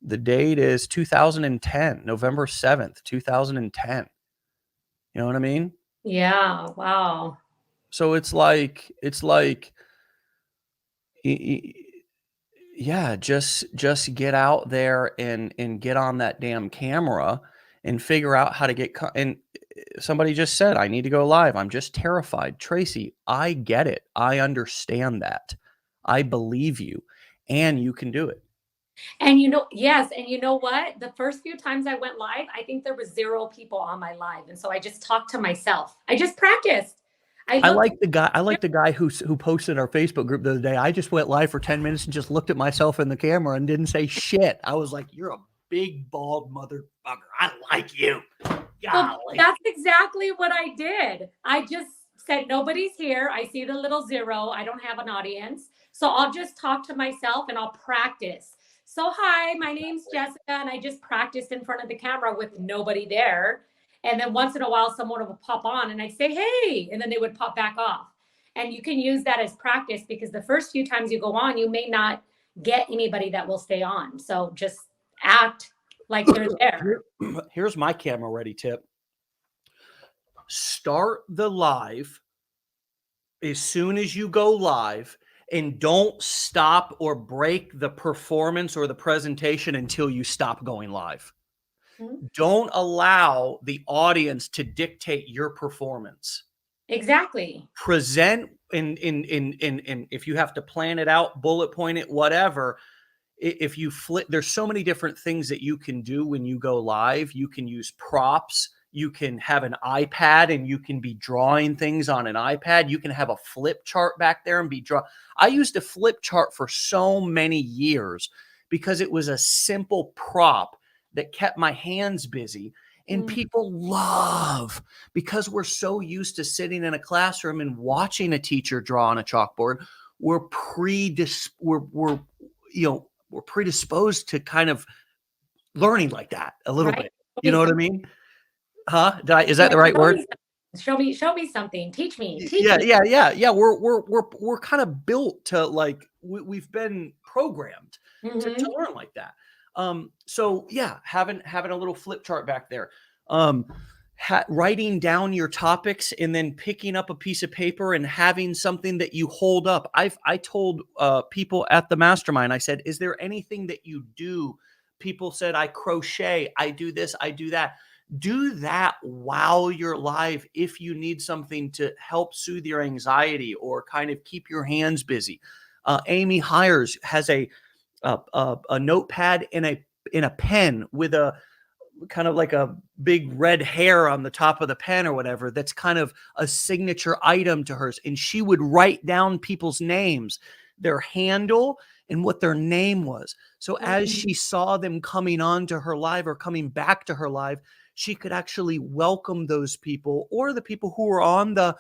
Speaker 1: The date is 2010, November 7th, 2010. You know what I mean?
Speaker 2: Yeah. Wow.
Speaker 1: So it's like, yeah, just get out there and get on that damn camera and figure out how to get, and somebody just said, I need to go live. I'm just terrified. Tracy, I get it. I understand that. I believe you, and you can do it.
Speaker 2: And yes. And you know what? The first few times I went live, I think there was 0 people on my live. And so I just talked to myself. I just practiced.
Speaker 1: I like the guy who posted our Facebook group the other day. I just went live for 10 minutes and just looked at myself in the camera and didn't say shit. I was like, you're a big bald motherfucker. I like you.
Speaker 2: Well, that's exactly what I did. I just said, nobody's here. I see the little 0. I don't have an audience. So I'll just talk to myself and I'll practice. So, hi, my name's Jessica, and I just practiced in front of the camera with nobody there. And then once in a while, someone would pop on and I'd say, hey, and then they would pop back off. And you can use that as practice, because the first few times you go on, you may not get anybody that will stay on. So just act like they're there.
Speaker 1: Here's my camera ready tip. Start the live as soon as you go live, and don't stop or break the performance or the presentation until you stop going live.
Speaker 2: Mhm.
Speaker 1: Don't allow the audience to dictate your performance.
Speaker 2: Exactly.
Speaker 1: Present in if you have to plan it out, bullet point it, whatever. If you flip, there's so many different things that you can do when you go live. You can use props. You can have an iPad and you can be drawing things on an iPad. You can have a flip chart back there and be draw. I used a flip chart for so many years because it was a simple prop that kept my hands busy. And
Speaker 2: Mm.
Speaker 1: people love, because we're so used to sitting in a classroom and watching a teacher draw on a chalkboard. We're we're predisposed to kind of learning like that a little
Speaker 2: Right.
Speaker 1: bit. You know what I mean? Huh? Is that
Speaker 2: Yeah,
Speaker 1: the right
Speaker 2: show
Speaker 1: word?
Speaker 2: me something. Show me something. Teach me. Teach
Speaker 1: Yeah,
Speaker 2: me.
Speaker 1: yeah, yeah, yeah. We're kind of built to, like, we've been programmed to
Speaker 2: Hmm.
Speaker 1: learn like that. So yeah, having a little flip chart back there. Um, writing down your topics and then picking up a piece of paper and having something that you hold up. I told people at the mastermind, I said, is there anything that you do? People said, I crochet, I do this, I do that. Do that while you're live if you need something to help soothe your anxiety or kind of keep your hands busy. Amy Hires has a notepad and a pen with a kind of like a big red hair on the top of the pen or whatever. That's kind of a signature item to hers. And she would write down people's names, their handle, and what their name was. So as she saw them coming on to her live or coming back to her live, she could actually welcome those people, or the people who were on the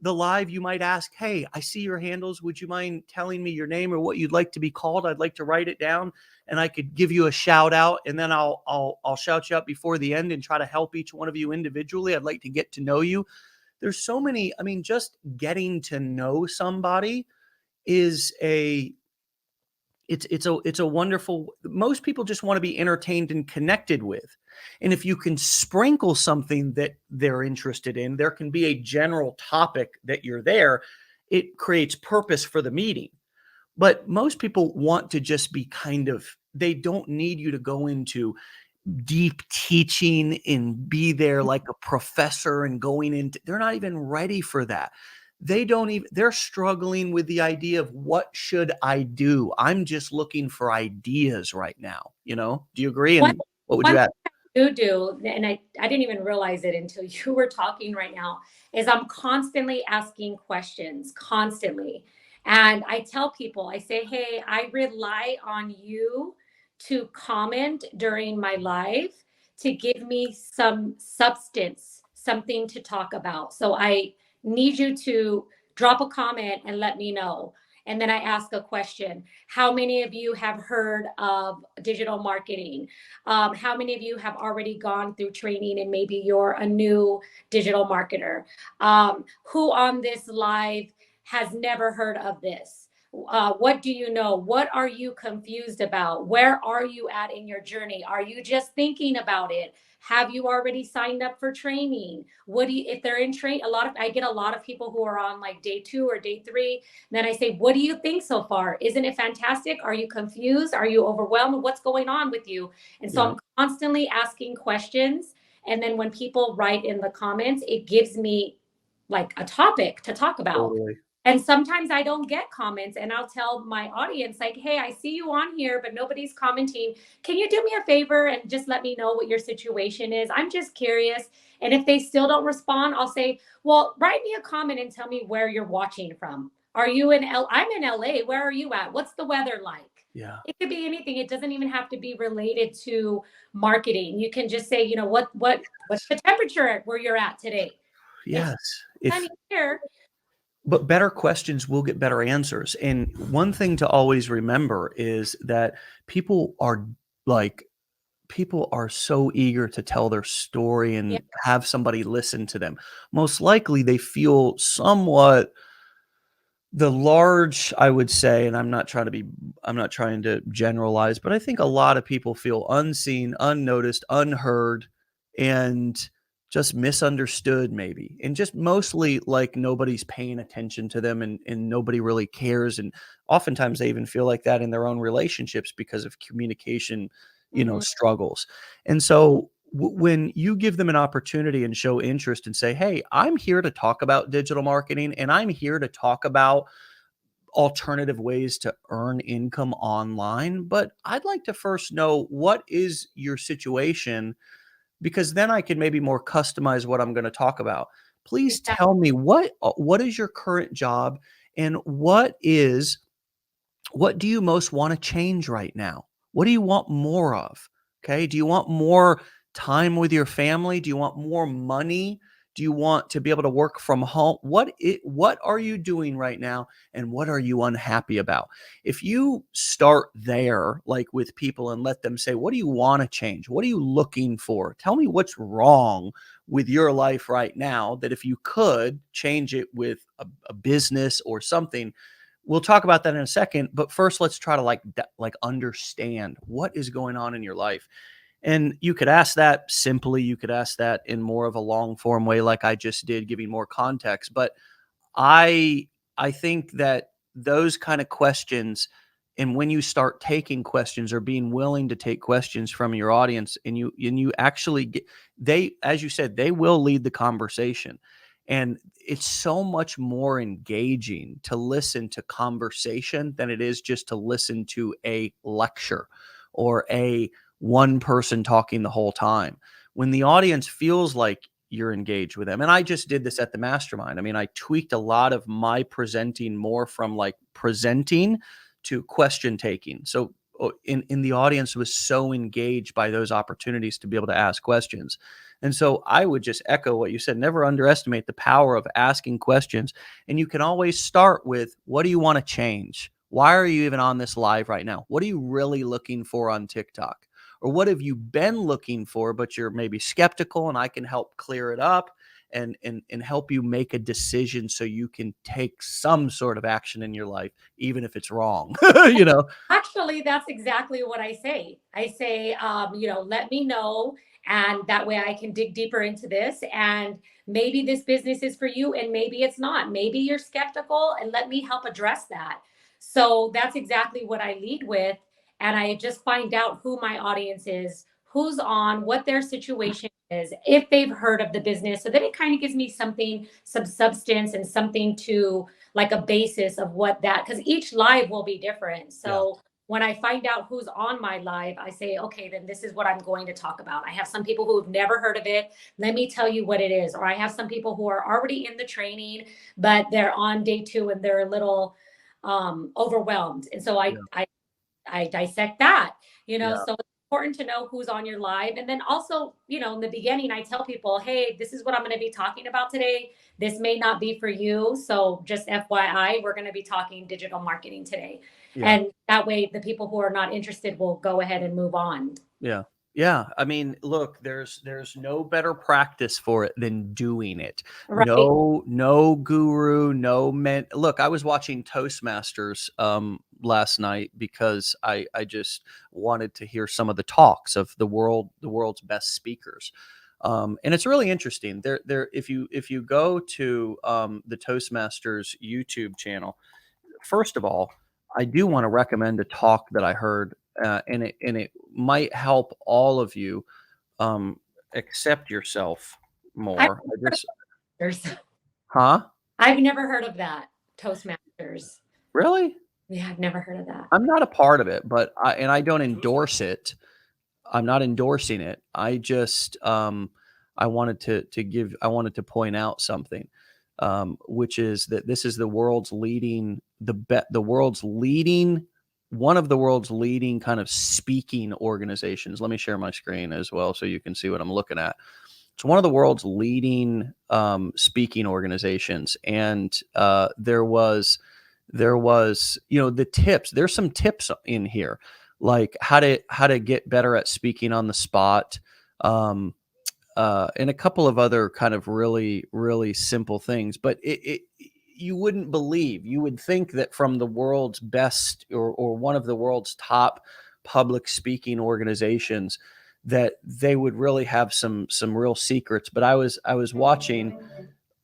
Speaker 1: live. You might ask, hey, I see your handles. Would you mind telling me your name or what you'd like to be called? I'd like to write it down and I could give you a shout out, and then I'll shout you out before the end and try to help each one of you individually. I'd like to get to know you. There's so many, I mean, just getting to know somebody is it's a wonderful, most people just want to be entertained and connected with. And if you can sprinkle something that they're interested in, there can be a general topic that you're there. It creates purpose for the meeting. But most people want to just be kind of, they don't need you to go into deep teaching and be there like a professor and going into, they're not even ready for that. They don't even, they're struggling with the idea of what should I do? I'm just looking for ideas right now. Do you agree?
Speaker 2: One,
Speaker 1: And what would
Speaker 2: one
Speaker 1: you
Speaker 2: thing
Speaker 1: add?
Speaker 2: I do, and I didn't even realize it until you were talking right now, is I'm constantly asking questions, constantly. And I tell people, I say, hey, I rely on you to comment during my live to give me some substance, something to talk about. So I need you to drop a comment and let me know. And then I ask a question. How many of you have heard of digital marketing? How many of you have already gone through training and maybe you're a new digital marketer? Who on this live has never heard of this? What do you know? What are you confused about? Where are you at in your journey? Are you just thinking about it? Have you already signed up for training? What do you, if they're in train, I get a lot of people who are on like day 2 or day 3. Then I say, what do you think so far? Isn't it fantastic? Are you confused? Are you overwhelmed? What's going on with you? And so
Speaker 1: Yeah,
Speaker 2: I'm constantly asking questions. And then when people write in the comments, it gives me like a topic to talk about.
Speaker 1: totally.
Speaker 2: And sometimes I don't get comments, and I'll tell my audience, like, hey, I see you on here, but nobody's commenting. Can you do me a favor and just let me know what your situation is? I'm just curious. And if they still don't respond, I'll say, well, write me a comment and tell me where you're watching from. Are you in I'm in LA. Where are you at? What's the weather like?
Speaker 1: Yeah.
Speaker 2: It could be anything. It doesn't even have to be related to marketing. You can just say, what's the temperature at where you're at today? It's
Speaker 1: Yes. If
Speaker 2: sunny here.
Speaker 1: But better questions will get better answers. And one thing to always remember is that people are like, people are so eager to tell their story
Speaker 2: Yeah.
Speaker 1: and have somebody listen to them. Most likely they feel somewhat, I would say, and I'm not trying to generalize, but I think a lot of people feel unseen, unnoticed, unheard, and just misunderstood, maybe. And just mostly like nobody's paying attention to them, and nobody really cares. And oftentimes they even feel like that in their own relationships because of communication,
Speaker 2: Mhm.
Speaker 1: struggles. And so when you give them an opportunity and show interest and say, hey, I'm here to talk about digital marketing and I'm here to talk about alternative ways to earn income online, but I'd like to first know what is your situation, because then I can maybe more customize what I'm going to talk about. Please
Speaker 2: Exactly.
Speaker 1: tell me what is your current job, and what do you most want to change right now? What do you want more of? Okay. Do you want more time with your family? Do you want more money? Do you want to be able to work from home? What are you doing right now, and what are you unhappy about? If you start there, like with people, and let them say, what do you want to change? What are you looking for? Tell me what's wrong with your life right now, that if you could change it with a business or something. We'll talk about that in a second, but first let's try to like understand what is going on in your life. And you could ask that simply, you could ask that in more of a long form way like I just did, giving more context, but I I think that those kind of questions, and when you start taking questions or being willing to take questions from your audience, and you actually get, they, as you said, they will lead the conversation. And it's so much more engaging to listen to conversation than it is just to listen to a lecture or a one person talking the whole time. When the audience feels like you're engaged with them. And I just did this at the mastermind. I mean, I tweaked a lot of my presenting more from like presenting to question taking. So in the audience was so engaged by those opportunities to be able to ask questions. And so I would just echo what you said. Never underestimate the power of asking questions. And you can always start with, what do you want to change? Why are you even on this live right now? What are you really looking for on TikTok? Or what have you been looking for, but you're maybe skeptical, and I can help clear it up and help you make a decision so you can take some sort of action in your life, even if it's wrong. you know?
Speaker 2: Actually, that's exactly what I say. I say, let me know. And that way I can dig deeper into this. And maybe this business is for you, and maybe it's not. Maybe you're skeptical, and let me help address that. So that's exactly what I lead with. And I just find out who my audience is, who's on, what their situation is, if they've heard of the business. So then it kind of gives me something, some substance, and something to, like, a basis of what that, because each live will be different.
Speaker 1: Yeah.
Speaker 2: So when I find out who's on my live, I say, okay, then this is what I'm going to talk about. I have some people who have never heard of it. Let me tell you what it is. Or I have some people who are already in the training, but they're on day 2 and they're a little overwhelmed. And so
Speaker 1: Yeah.
Speaker 2: I dissect that,
Speaker 1: Yeah.
Speaker 2: so it's important to know who's on your live. And then also, in the beginning, I tell people, hey, this is what I'm going to be talking about today. This may not be for you. So just FYI, we're going to be talking digital marketing today.
Speaker 1: Yeah.
Speaker 2: And that way, the people who are not interested will go ahead and move on.
Speaker 1: Yeah. Yeah. I mean, look, there's no better practice for it than doing it.
Speaker 2: Right.
Speaker 1: No guru, no men. Look, I was watching Toastmasters last night because I just wanted to hear some of the talks of the world's best speakers. And it's really interesting. There if you go to the Toastmasters YouTube channel, first of all, I do want to recommend a talk that I heard, and it might help all of you um, accept yourself
Speaker 2: I've
Speaker 1: more. I
Speaker 2: heard
Speaker 1: just,
Speaker 2: of Toastmasters.
Speaker 1: huh?
Speaker 2: I've never heard of that. Toastmasters.
Speaker 1: Really?
Speaker 2: Yeah, I've never heard of that.
Speaker 1: I'm not a part of it, but I don't endorse it. I'm not endorsing it. I just I wanted to point out something, which is that this is the world's leading the world's leading one of the world's leading kind of speaking organizations. Let me share my screen as well so you can see what I'm looking at. It's one of the world's leading speaking organizations, and there was the tips. There's some tips in here, like how to get better at speaking on the spot, um, and a couple of other kind of really really simple things. But you wouldn't believe. You would think that from the world's best, or one of the world's top public speaking organizations, that they would really have some real secrets. But I was watching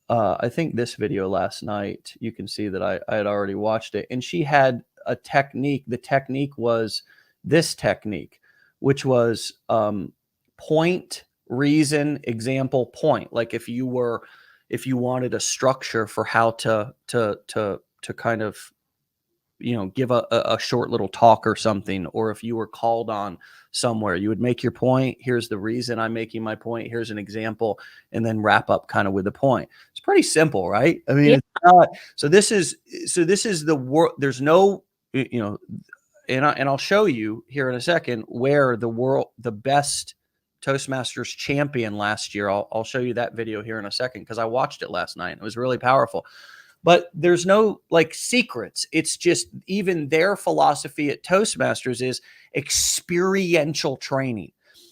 Speaker 1: I think this video last night. You can see that I had already watched it, and she had a technique. The technique was this technique, which was point reason, example, point. Like if you wanted a structure for how to kind of, give a short little talk or something, or if you were called on somewhere, you would make your point. Here's the reason I'm making my point. Here's an example, and then wrap up kind of with the point. It's pretty simple, right? I mean,
Speaker 2: Yeah.
Speaker 1: it's not, so this is the world. There's no, and I'll show you here in a second where the best Toastmasters champion last year. I'll show you that video here in a second because I watched it last night. It was really powerful. But there's no like secrets. It's just even their philosophy at Toastmasters is experiential training,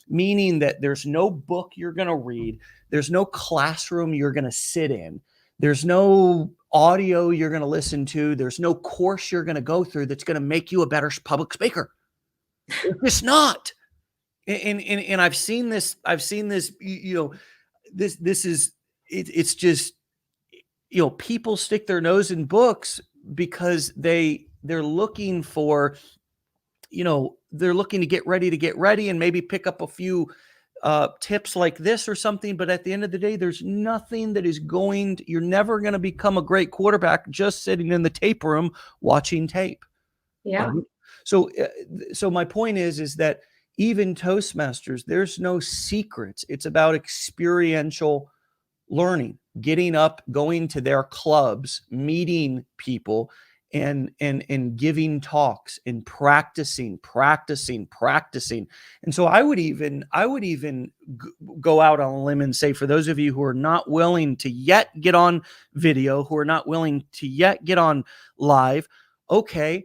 Speaker 1: meaning that there's no book you're going to read. There's no classroom you're going to sit in. There's no audio you're going to listen to. There's no course you're going to go through that's going to make you a better public speaker. It's just not. And I've seen this, this is, it's just, people stick their nose in books because they're looking for, they're looking to get ready and maybe pick up a few tips like this or something. But at the end of the day, there's nothing that is you're never going to become a great quarterback just sitting in the tape room watching tape.
Speaker 2: Yeah.
Speaker 1: Right? So my point is that even Toastmasters, there's no secrets. It's about experiential learning, getting up, going to their clubs, meeting people, and giving talks and practicing. And so I would even go out on a limb and say, for those of you who are not willing to yet get on video, who are not willing to yet get on live, okay,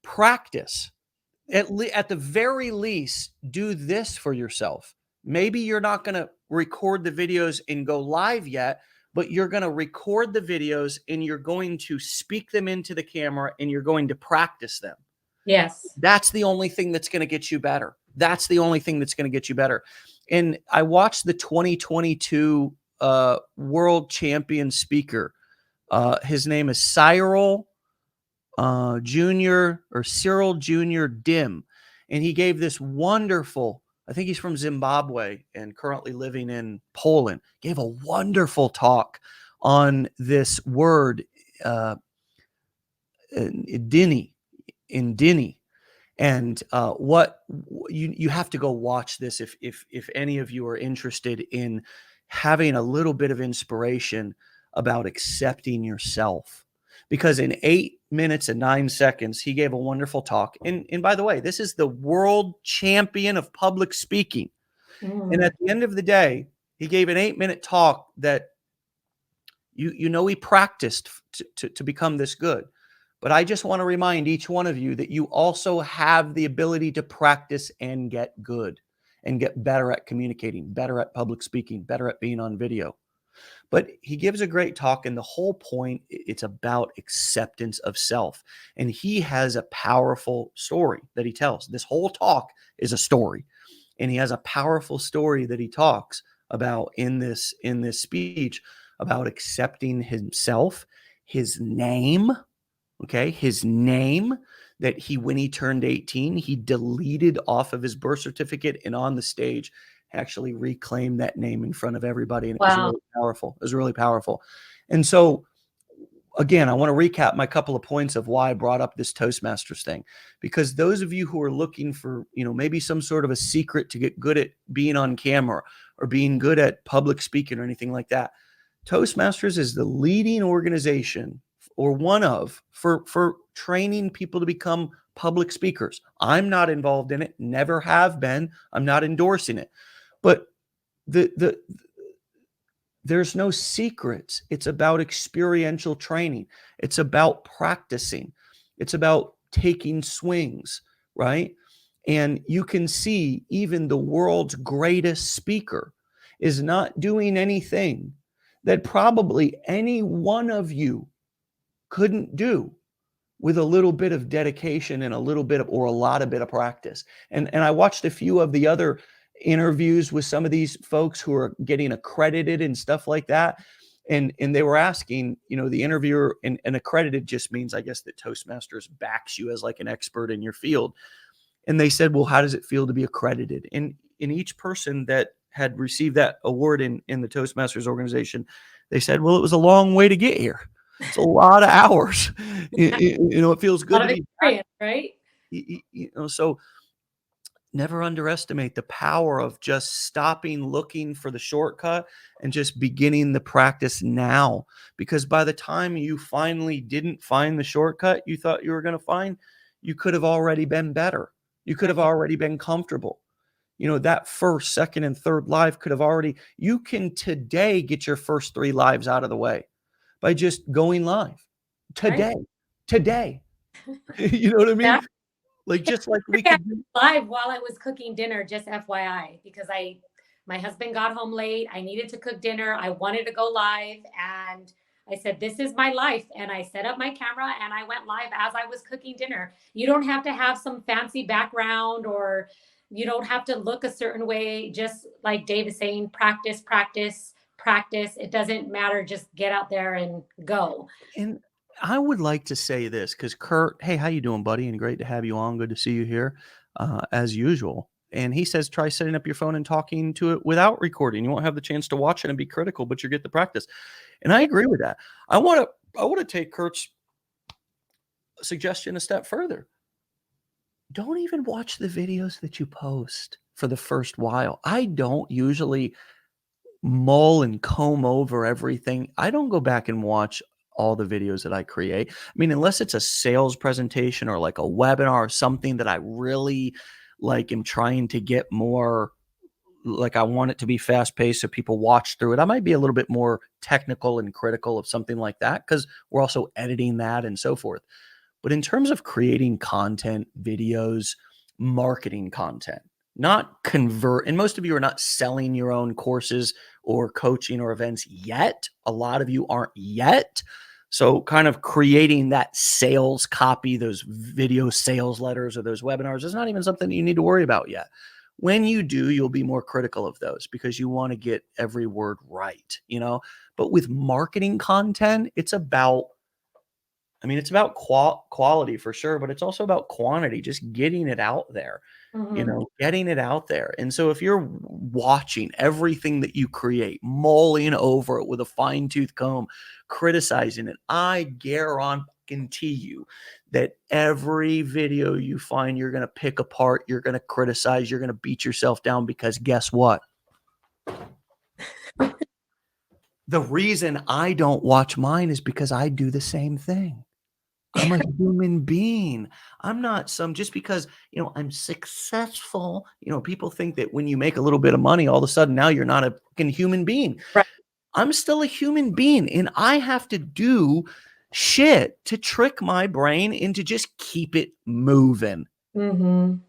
Speaker 1: practice. At the very least, do this for yourself. Maybe you're not going to record the videos and go live yet, but you're going to record the videos and you're going to speak them into the camera and you're going to practice them.
Speaker 2: Yes.
Speaker 1: That's the only thing that's going to get you better. That's the only thing that's going to get you better. And I watched the 2022 world champion speaker. His name is Cyril Cyril Jr. Dim. And he gave this wonderful, I think he's from Zimbabwe and currently living in Poland, gave a wonderful talk on this word, Dini. And what you have to go watch this if any of you are interested in having a little bit of inspiration about accepting yourself. Because in 8 minutes and 9 seconds, he gave a wonderful talk. And by the way, this is the world champion of public speaking. And at the end of the day, he gave an 8-minute talk that he practiced to become this good. But I just want to remind each one of you that you also have the ability to practice and get good and get better at communicating, better at public speaking, better at being on video. But he gives a great talk, and the whole point, it's about acceptance of self. And he has a powerful story that he tells. This whole talk is a story. And he has a powerful story that he talks about in this speech about accepting himself, his name, okay, his name that when he turned 18, he deleted off of his birth certificate and on the stage actually reclaim that name in front of everybody. And it was really powerful. It was really powerful. And so, again, I want to recap my couple of points of why I brought up this Toastmasters thing, because those of you who are looking for, maybe some sort of a secret to get good at being on camera or being good at public speaking or anything like that, Toastmasters is the leading organization or one of for training people to become public speakers. I'm not involved in it, never have been. I'm not endorsing it. But there's no secrets. It's about experiential training. It's about practicing. It's about taking swings, right? And you can see even the world's greatest speaker is not doing anything that probably any one of you couldn't do with a little bit of dedication and a little bit of, or a lot of bit of practice. And I watched a few of the other interviews with some of these folks who are getting accredited and stuff like that. And they were asking, the interviewer, and accredited just means, I guess, that Toastmasters backs you as like an expert in your field. And they said, well, how does it feel to be accredited? And each person that had received that award in the Toastmasters organization, they said, well, it was a long way to get here. It's a lot of hours. It feels
Speaker 2: A
Speaker 1: good
Speaker 2: lot
Speaker 1: to
Speaker 2: of
Speaker 1: be back.
Speaker 2: experience, right?
Speaker 1: So never underestimate the power of just stopping looking for the shortcut and just beginning the practice now. Because by the time you finally didn't find the shortcut you thought you were going to find, you could have already been better. You could have
Speaker 2: Right.
Speaker 1: already been comfortable. That first, second, and third live could have already, you can today get your first 3 lives out of the way by just going live
Speaker 2: Right.
Speaker 1: today. You know what I mean?
Speaker 2: That
Speaker 1: Like, just like we
Speaker 2: I
Speaker 1: could do.
Speaker 2: live while I was cooking dinner, just FYI, because my husband got home late. I needed to cook dinner. I wanted to go live, and I said, "This is my life." And I set up my camera and I went live as I was cooking dinner. You don't have to have some fancy background, or you don't have to look a certain way. Just like Dave is saying, practice, practice, practice. It doesn't matter. Just get out there and go.
Speaker 1: And I would like to say this because Kurt, hey, how you doing, buddy? And great to have you on. Good to see you here, as usual. And he says, try setting up your phone and talking to it without recording. You won't have the chance to watch it and be critical, but you get the practice. And I
Speaker 2: Yeah.
Speaker 1: agree with that. I want to take Kurt's suggestion a step further. Don't even watch the videos that you post for the first while. I don't usually mull and comb over everything. I don't go back and watch all the videos that I create. I mean, unless it's a sales presentation or like a webinar or something that I really like am trying to get more, like I want it to be fast paced so people watch through it. I might be a little bit more technical and critical of something like that because we're also editing that and so forth. But in terms of creating content, videos, marketing content, not convert, and most of you are not selling your own courses or coaching or events yet. A lot of you aren't yet. So kind of creating that sales copy, those video sales letters or those webinars is not even something you need to worry about yet. When you do, you'll be more critical of those because you want to get every word right, But with marketing content, it's about quality for sure, but it's also about quantity, just getting it out there,
Speaker 2: Mhm.
Speaker 1: getting it out there. And so if you're watching everything that you create, mulling over it with a fine tooth comb, criticizing it, I guarantee you that every video you find, you're going to pick apart, you're going to criticize, you're going to beat yourself down because guess what? The reason I don't watch mine is because I do the same thing. I'm a human being. I'm not just because, I'm successful. People think that when you make a little bit of money, all of a sudden now you're not a fucking human being.
Speaker 2: Right.
Speaker 1: I'm still a human being and I have to do shit to trick my brain into just keep it moving.
Speaker 2: Mhm.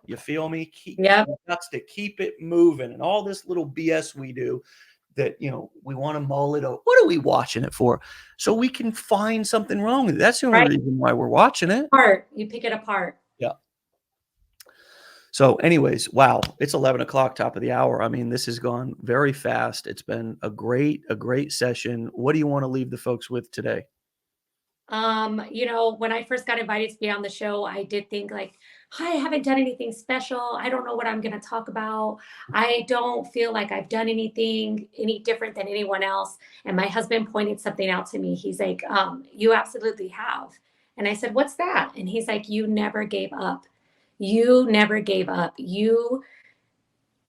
Speaker 1: You feel me?
Speaker 2: Yep.
Speaker 1: That's to keep it moving and all this little BS we do that, we want to mull it over. What are we watching it for? So we can find something wrong with it. That's the only
Speaker 2: Right.
Speaker 1: reason why we're watching it.
Speaker 2: You pick it apart.
Speaker 1: Yeah. So anyways, wow, it's 11 o'clock, top of the hour. I mean, this has gone very fast. It's been a great session. What do you want to leave the folks with today?
Speaker 2: When I first got invited to be on the show, I did think like, I haven't done anything special. I don't know what I'm going to talk about. I don't feel like I've done anything any different than anyone else. And my husband pointed something out to me. He's like, you absolutely have. And I said, what's that? And he's like, you never gave up. You never gave up. You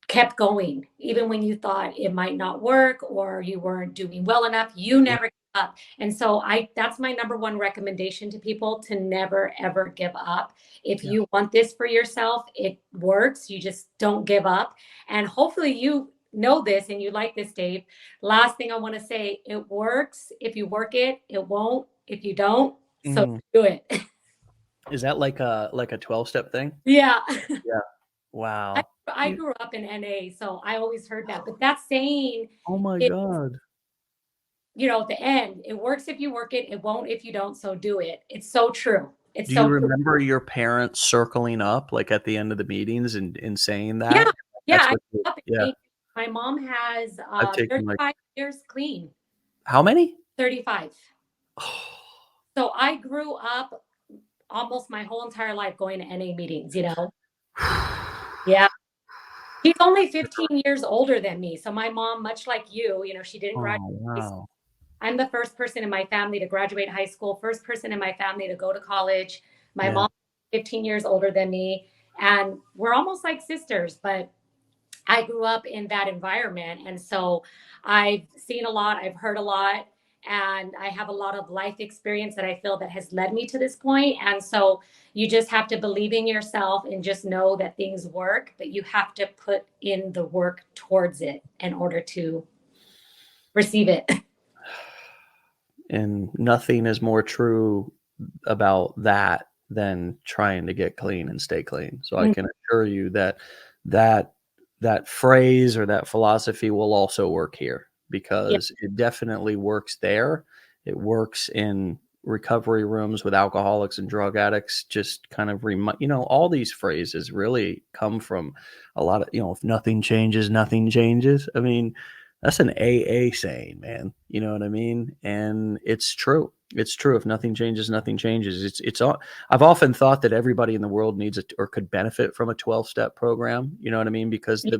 Speaker 2: kept going even when you thought it might not work or you weren't doing well enough. You
Speaker 1: Yeah.
Speaker 2: never gave up. And so that's my number one recommendation to people, to never ever give up. If
Speaker 1: Yeah.
Speaker 2: you want this for yourself, it works. You just don't give up. And hopefully you know this and you like this, Dave. Last thing I want to say, it works. If you work it, it won't. If you don't, so do it.
Speaker 1: Is that like a 12-step thing?
Speaker 2: Yeah.
Speaker 1: Yeah. Wow.
Speaker 2: I grew up in NA, so I always heard that. But that saying,
Speaker 1: Oh my
Speaker 2: it,
Speaker 1: God.
Speaker 2: at the end, it works if you work it, it won't if you don't, so do it. It's so true. It's
Speaker 1: Do you
Speaker 2: so true.
Speaker 1: remember your parents circling up like at the end of the meetings and saying
Speaker 2: Yeah.
Speaker 1: that?
Speaker 2: Yeah.
Speaker 1: That's
Speaker 2: I
Speaker 1: what
Speaker 2: grew up in
Speaker 1: yeah.
Speaker 2: My mom has
Speaker 1: I've taken like
Speaker 2: 35 years clean.
Speaker 1: how many?
Speaker 2: 35. So I grew up almost my whole entire life going to NA meetings, Yeah. She's only 15 years older than me. So my mom, much like you, she didn't graduate
Speaker 1: Oh,
Speaker 2: high school.
Speaker 1: wow.
Speaker 2: I'm the first person in my family to graduate high school, first person in my family to go to college. My
Speaker 1: Yeah.
Speaker 2: mom, 15 years older than me, and we're almost like sisters, but I grew up in that environment. And so I've seen a lot, I've heard a lot, and I have a lot of life experience that I feel that has led me to this point. And so you just have to believe in yourself and just know that things work, but you have to put in the work towards it in order to receive it.
Speaker 1: And nothing is more true about that than trying to get clean and stay clean. So I can assure you that that that phrase or that philosophy will also work here,
Speaker 2: Yeah,
Speaker 1: because it definitely works there. It works in recovery rooms with alcoholics and drug addicts. Just kind of all these phrases really come from a lot of, if nothing changes, nothing changes. I mean, that's an AA saying, man. You know what I mean? And it's true. It's true. If nothing changes, nothing changes. It's all. I've often thought that everybody in the world needs or could benefit from a 12-step program. You know what I mean? Because
Speaker 2: yeah,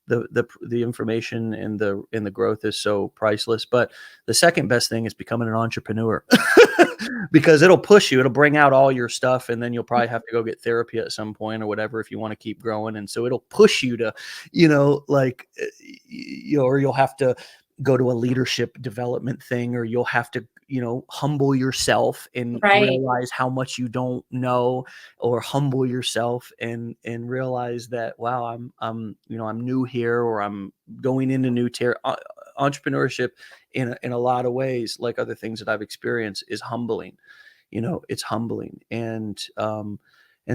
Speaker 1: the information and the growth is so priceless. But the second best thing is becoming an entrepreneur, because it'll push you. It'll bring out all your stuff, and then you'll probably have to go get therapy at some point or whatever if you want to keep growing. And so it'll push you to, or you'll have to go to a leadership development thing, or you'll have to, humble yourself and
Speaker 2: right.
Speaker 1: realize how much you don't know, or humble yourself and realize that, wow, I'm new here, or I'm going into new entrepreneurship in a lot of ways, like other things that I've experienced, is humbling. It's humbling. And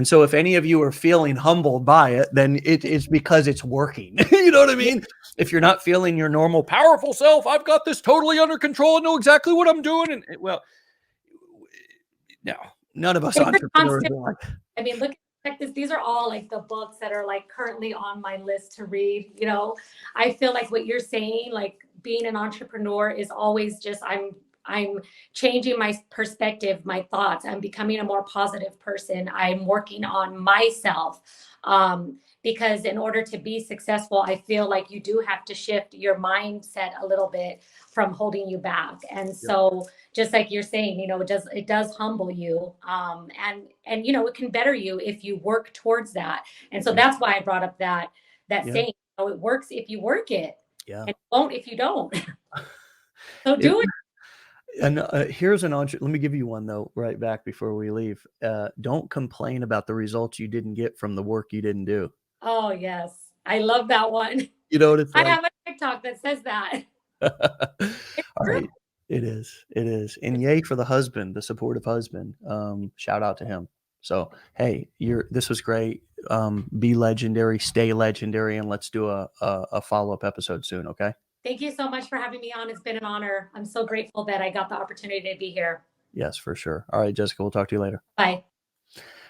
Speaker 1: so if any of you are feeling humbled by it, then it's because it's working. You know what I mean? If you're not feeling your normal powerful self, I've got this totally under control and know exactly what I'm doing. And well, no, none of us
Speaker 2: It's a
Speaker 1: entrepreneurs
Speaker 2: constant.
Speaker 1: are like,
Speaker 2: I mean, check this. These are all like the books that are like currently on my list to read. I feel like what you're saying, like being an entrepreneur is always just I'm changing my perspective, my thoughts. I'm becoming a more positive person. I'm working on myself. Because in order to be successful, I feel like you do have to shift your mindset a little bit from holding you back. And so just like you're saying, it does humble you. And it can better you if you work towards that. And so that's why I brought up that
Speaker 1: yeah,
Speaker 2: saying, it works if you work it,
Speaker 1: yeah.
Speaker 2: and it won't if you don't. So
Speaker 1: It,
Speaker 2: do it.
Speaker 1: and here's let me give you one though, right back before we leave. Don't complain about the results you didn't get from the work you didn't do.
Speaker 2: Oh yes. I love that one.
Speaker 1: You know what it's
Speaker 2: I
Speaker 1: like?
Speaker 2: have a TikTok that says that. It's
Speaker 1: All
Speaker 2: true.
Speaker 1: right. It is. It is. And yay for the husband, the supportive husband. Shout out to him. So, hey, this was great. Be legendary, stay legendary, and let's do a follow-up episode soon, okay?
Speaker 2: Thank you so much for having me on. It's been an honor. I'm so grateful that I got the opportunity to be here.
Speaker 1: Yes, for sure. All right, Jessica, we'll talk to you later.
Speaker 2: Bye.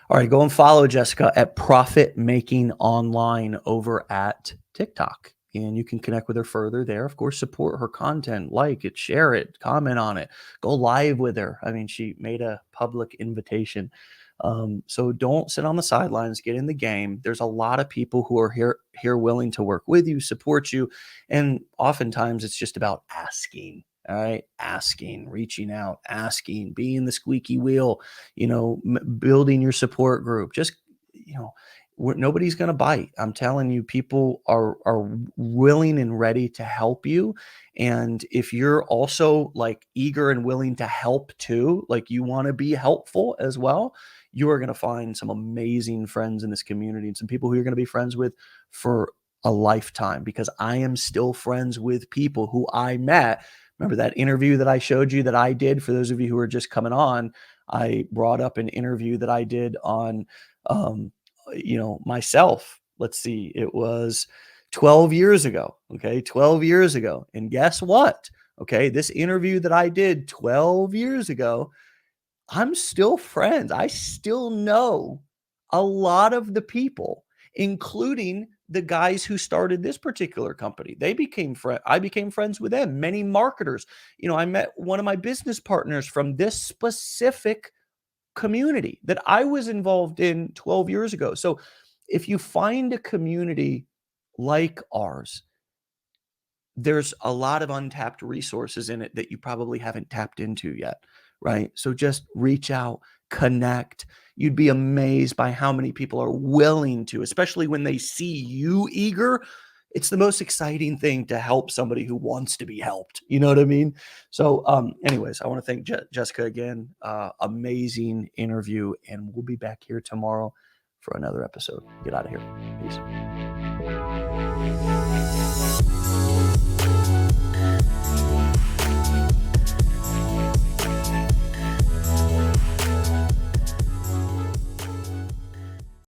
Speaker 1: All right, go and follow Jessica at Profit Making Online over at TikTok. And you can connect with her further there. Of course, support her content, like it, share it, comment on it, go live with her. I mean, she made a public invitation. So don't sit on the sidelines, get in the game. There's a lot of people who are here willing to work with you, support you. And oftentimes it's just about asking. All right. Asking, reaching out, asking, being the squeaky wheel, building your support group. Just, nobody's going to bite. I'm telling you, people are willing and ready to help you. And if you're also like eager and willing to help too, like you want to be helpful as well, you are going to find some amazing friends in this community and some people who you're going to be friends with for a lifetime, because I am still friends with people who I met. Remember that interview that I showed you that I did? For those of you who are just coming on, I brought up an interview that I did on, myself. Let's see, it was 12 years ago. Okay. 12 years ago. And guess what? Okay. This interview that I did 12 years ago, I'm still friends. I still know a lot of the people, including the guys who started this particular company. They became I became friends with them. Many marketers. I met one of my business partners from this specific community that I was involved in 12 years ago. So if you find a community like ours, there's a lot of untapped resources in it that you probably haven't tapped into yet, right? So just reach out, connect. You'd be amazed by how many people are willing to, especially when they see you eager. It's the most exciting thing to help somebody who wants to be helped. You know what I mean? So, anyways, I want to thank Jessica again. Amazing interview, and we'll be back here tomorrow for another episode. Get out of here. Peace.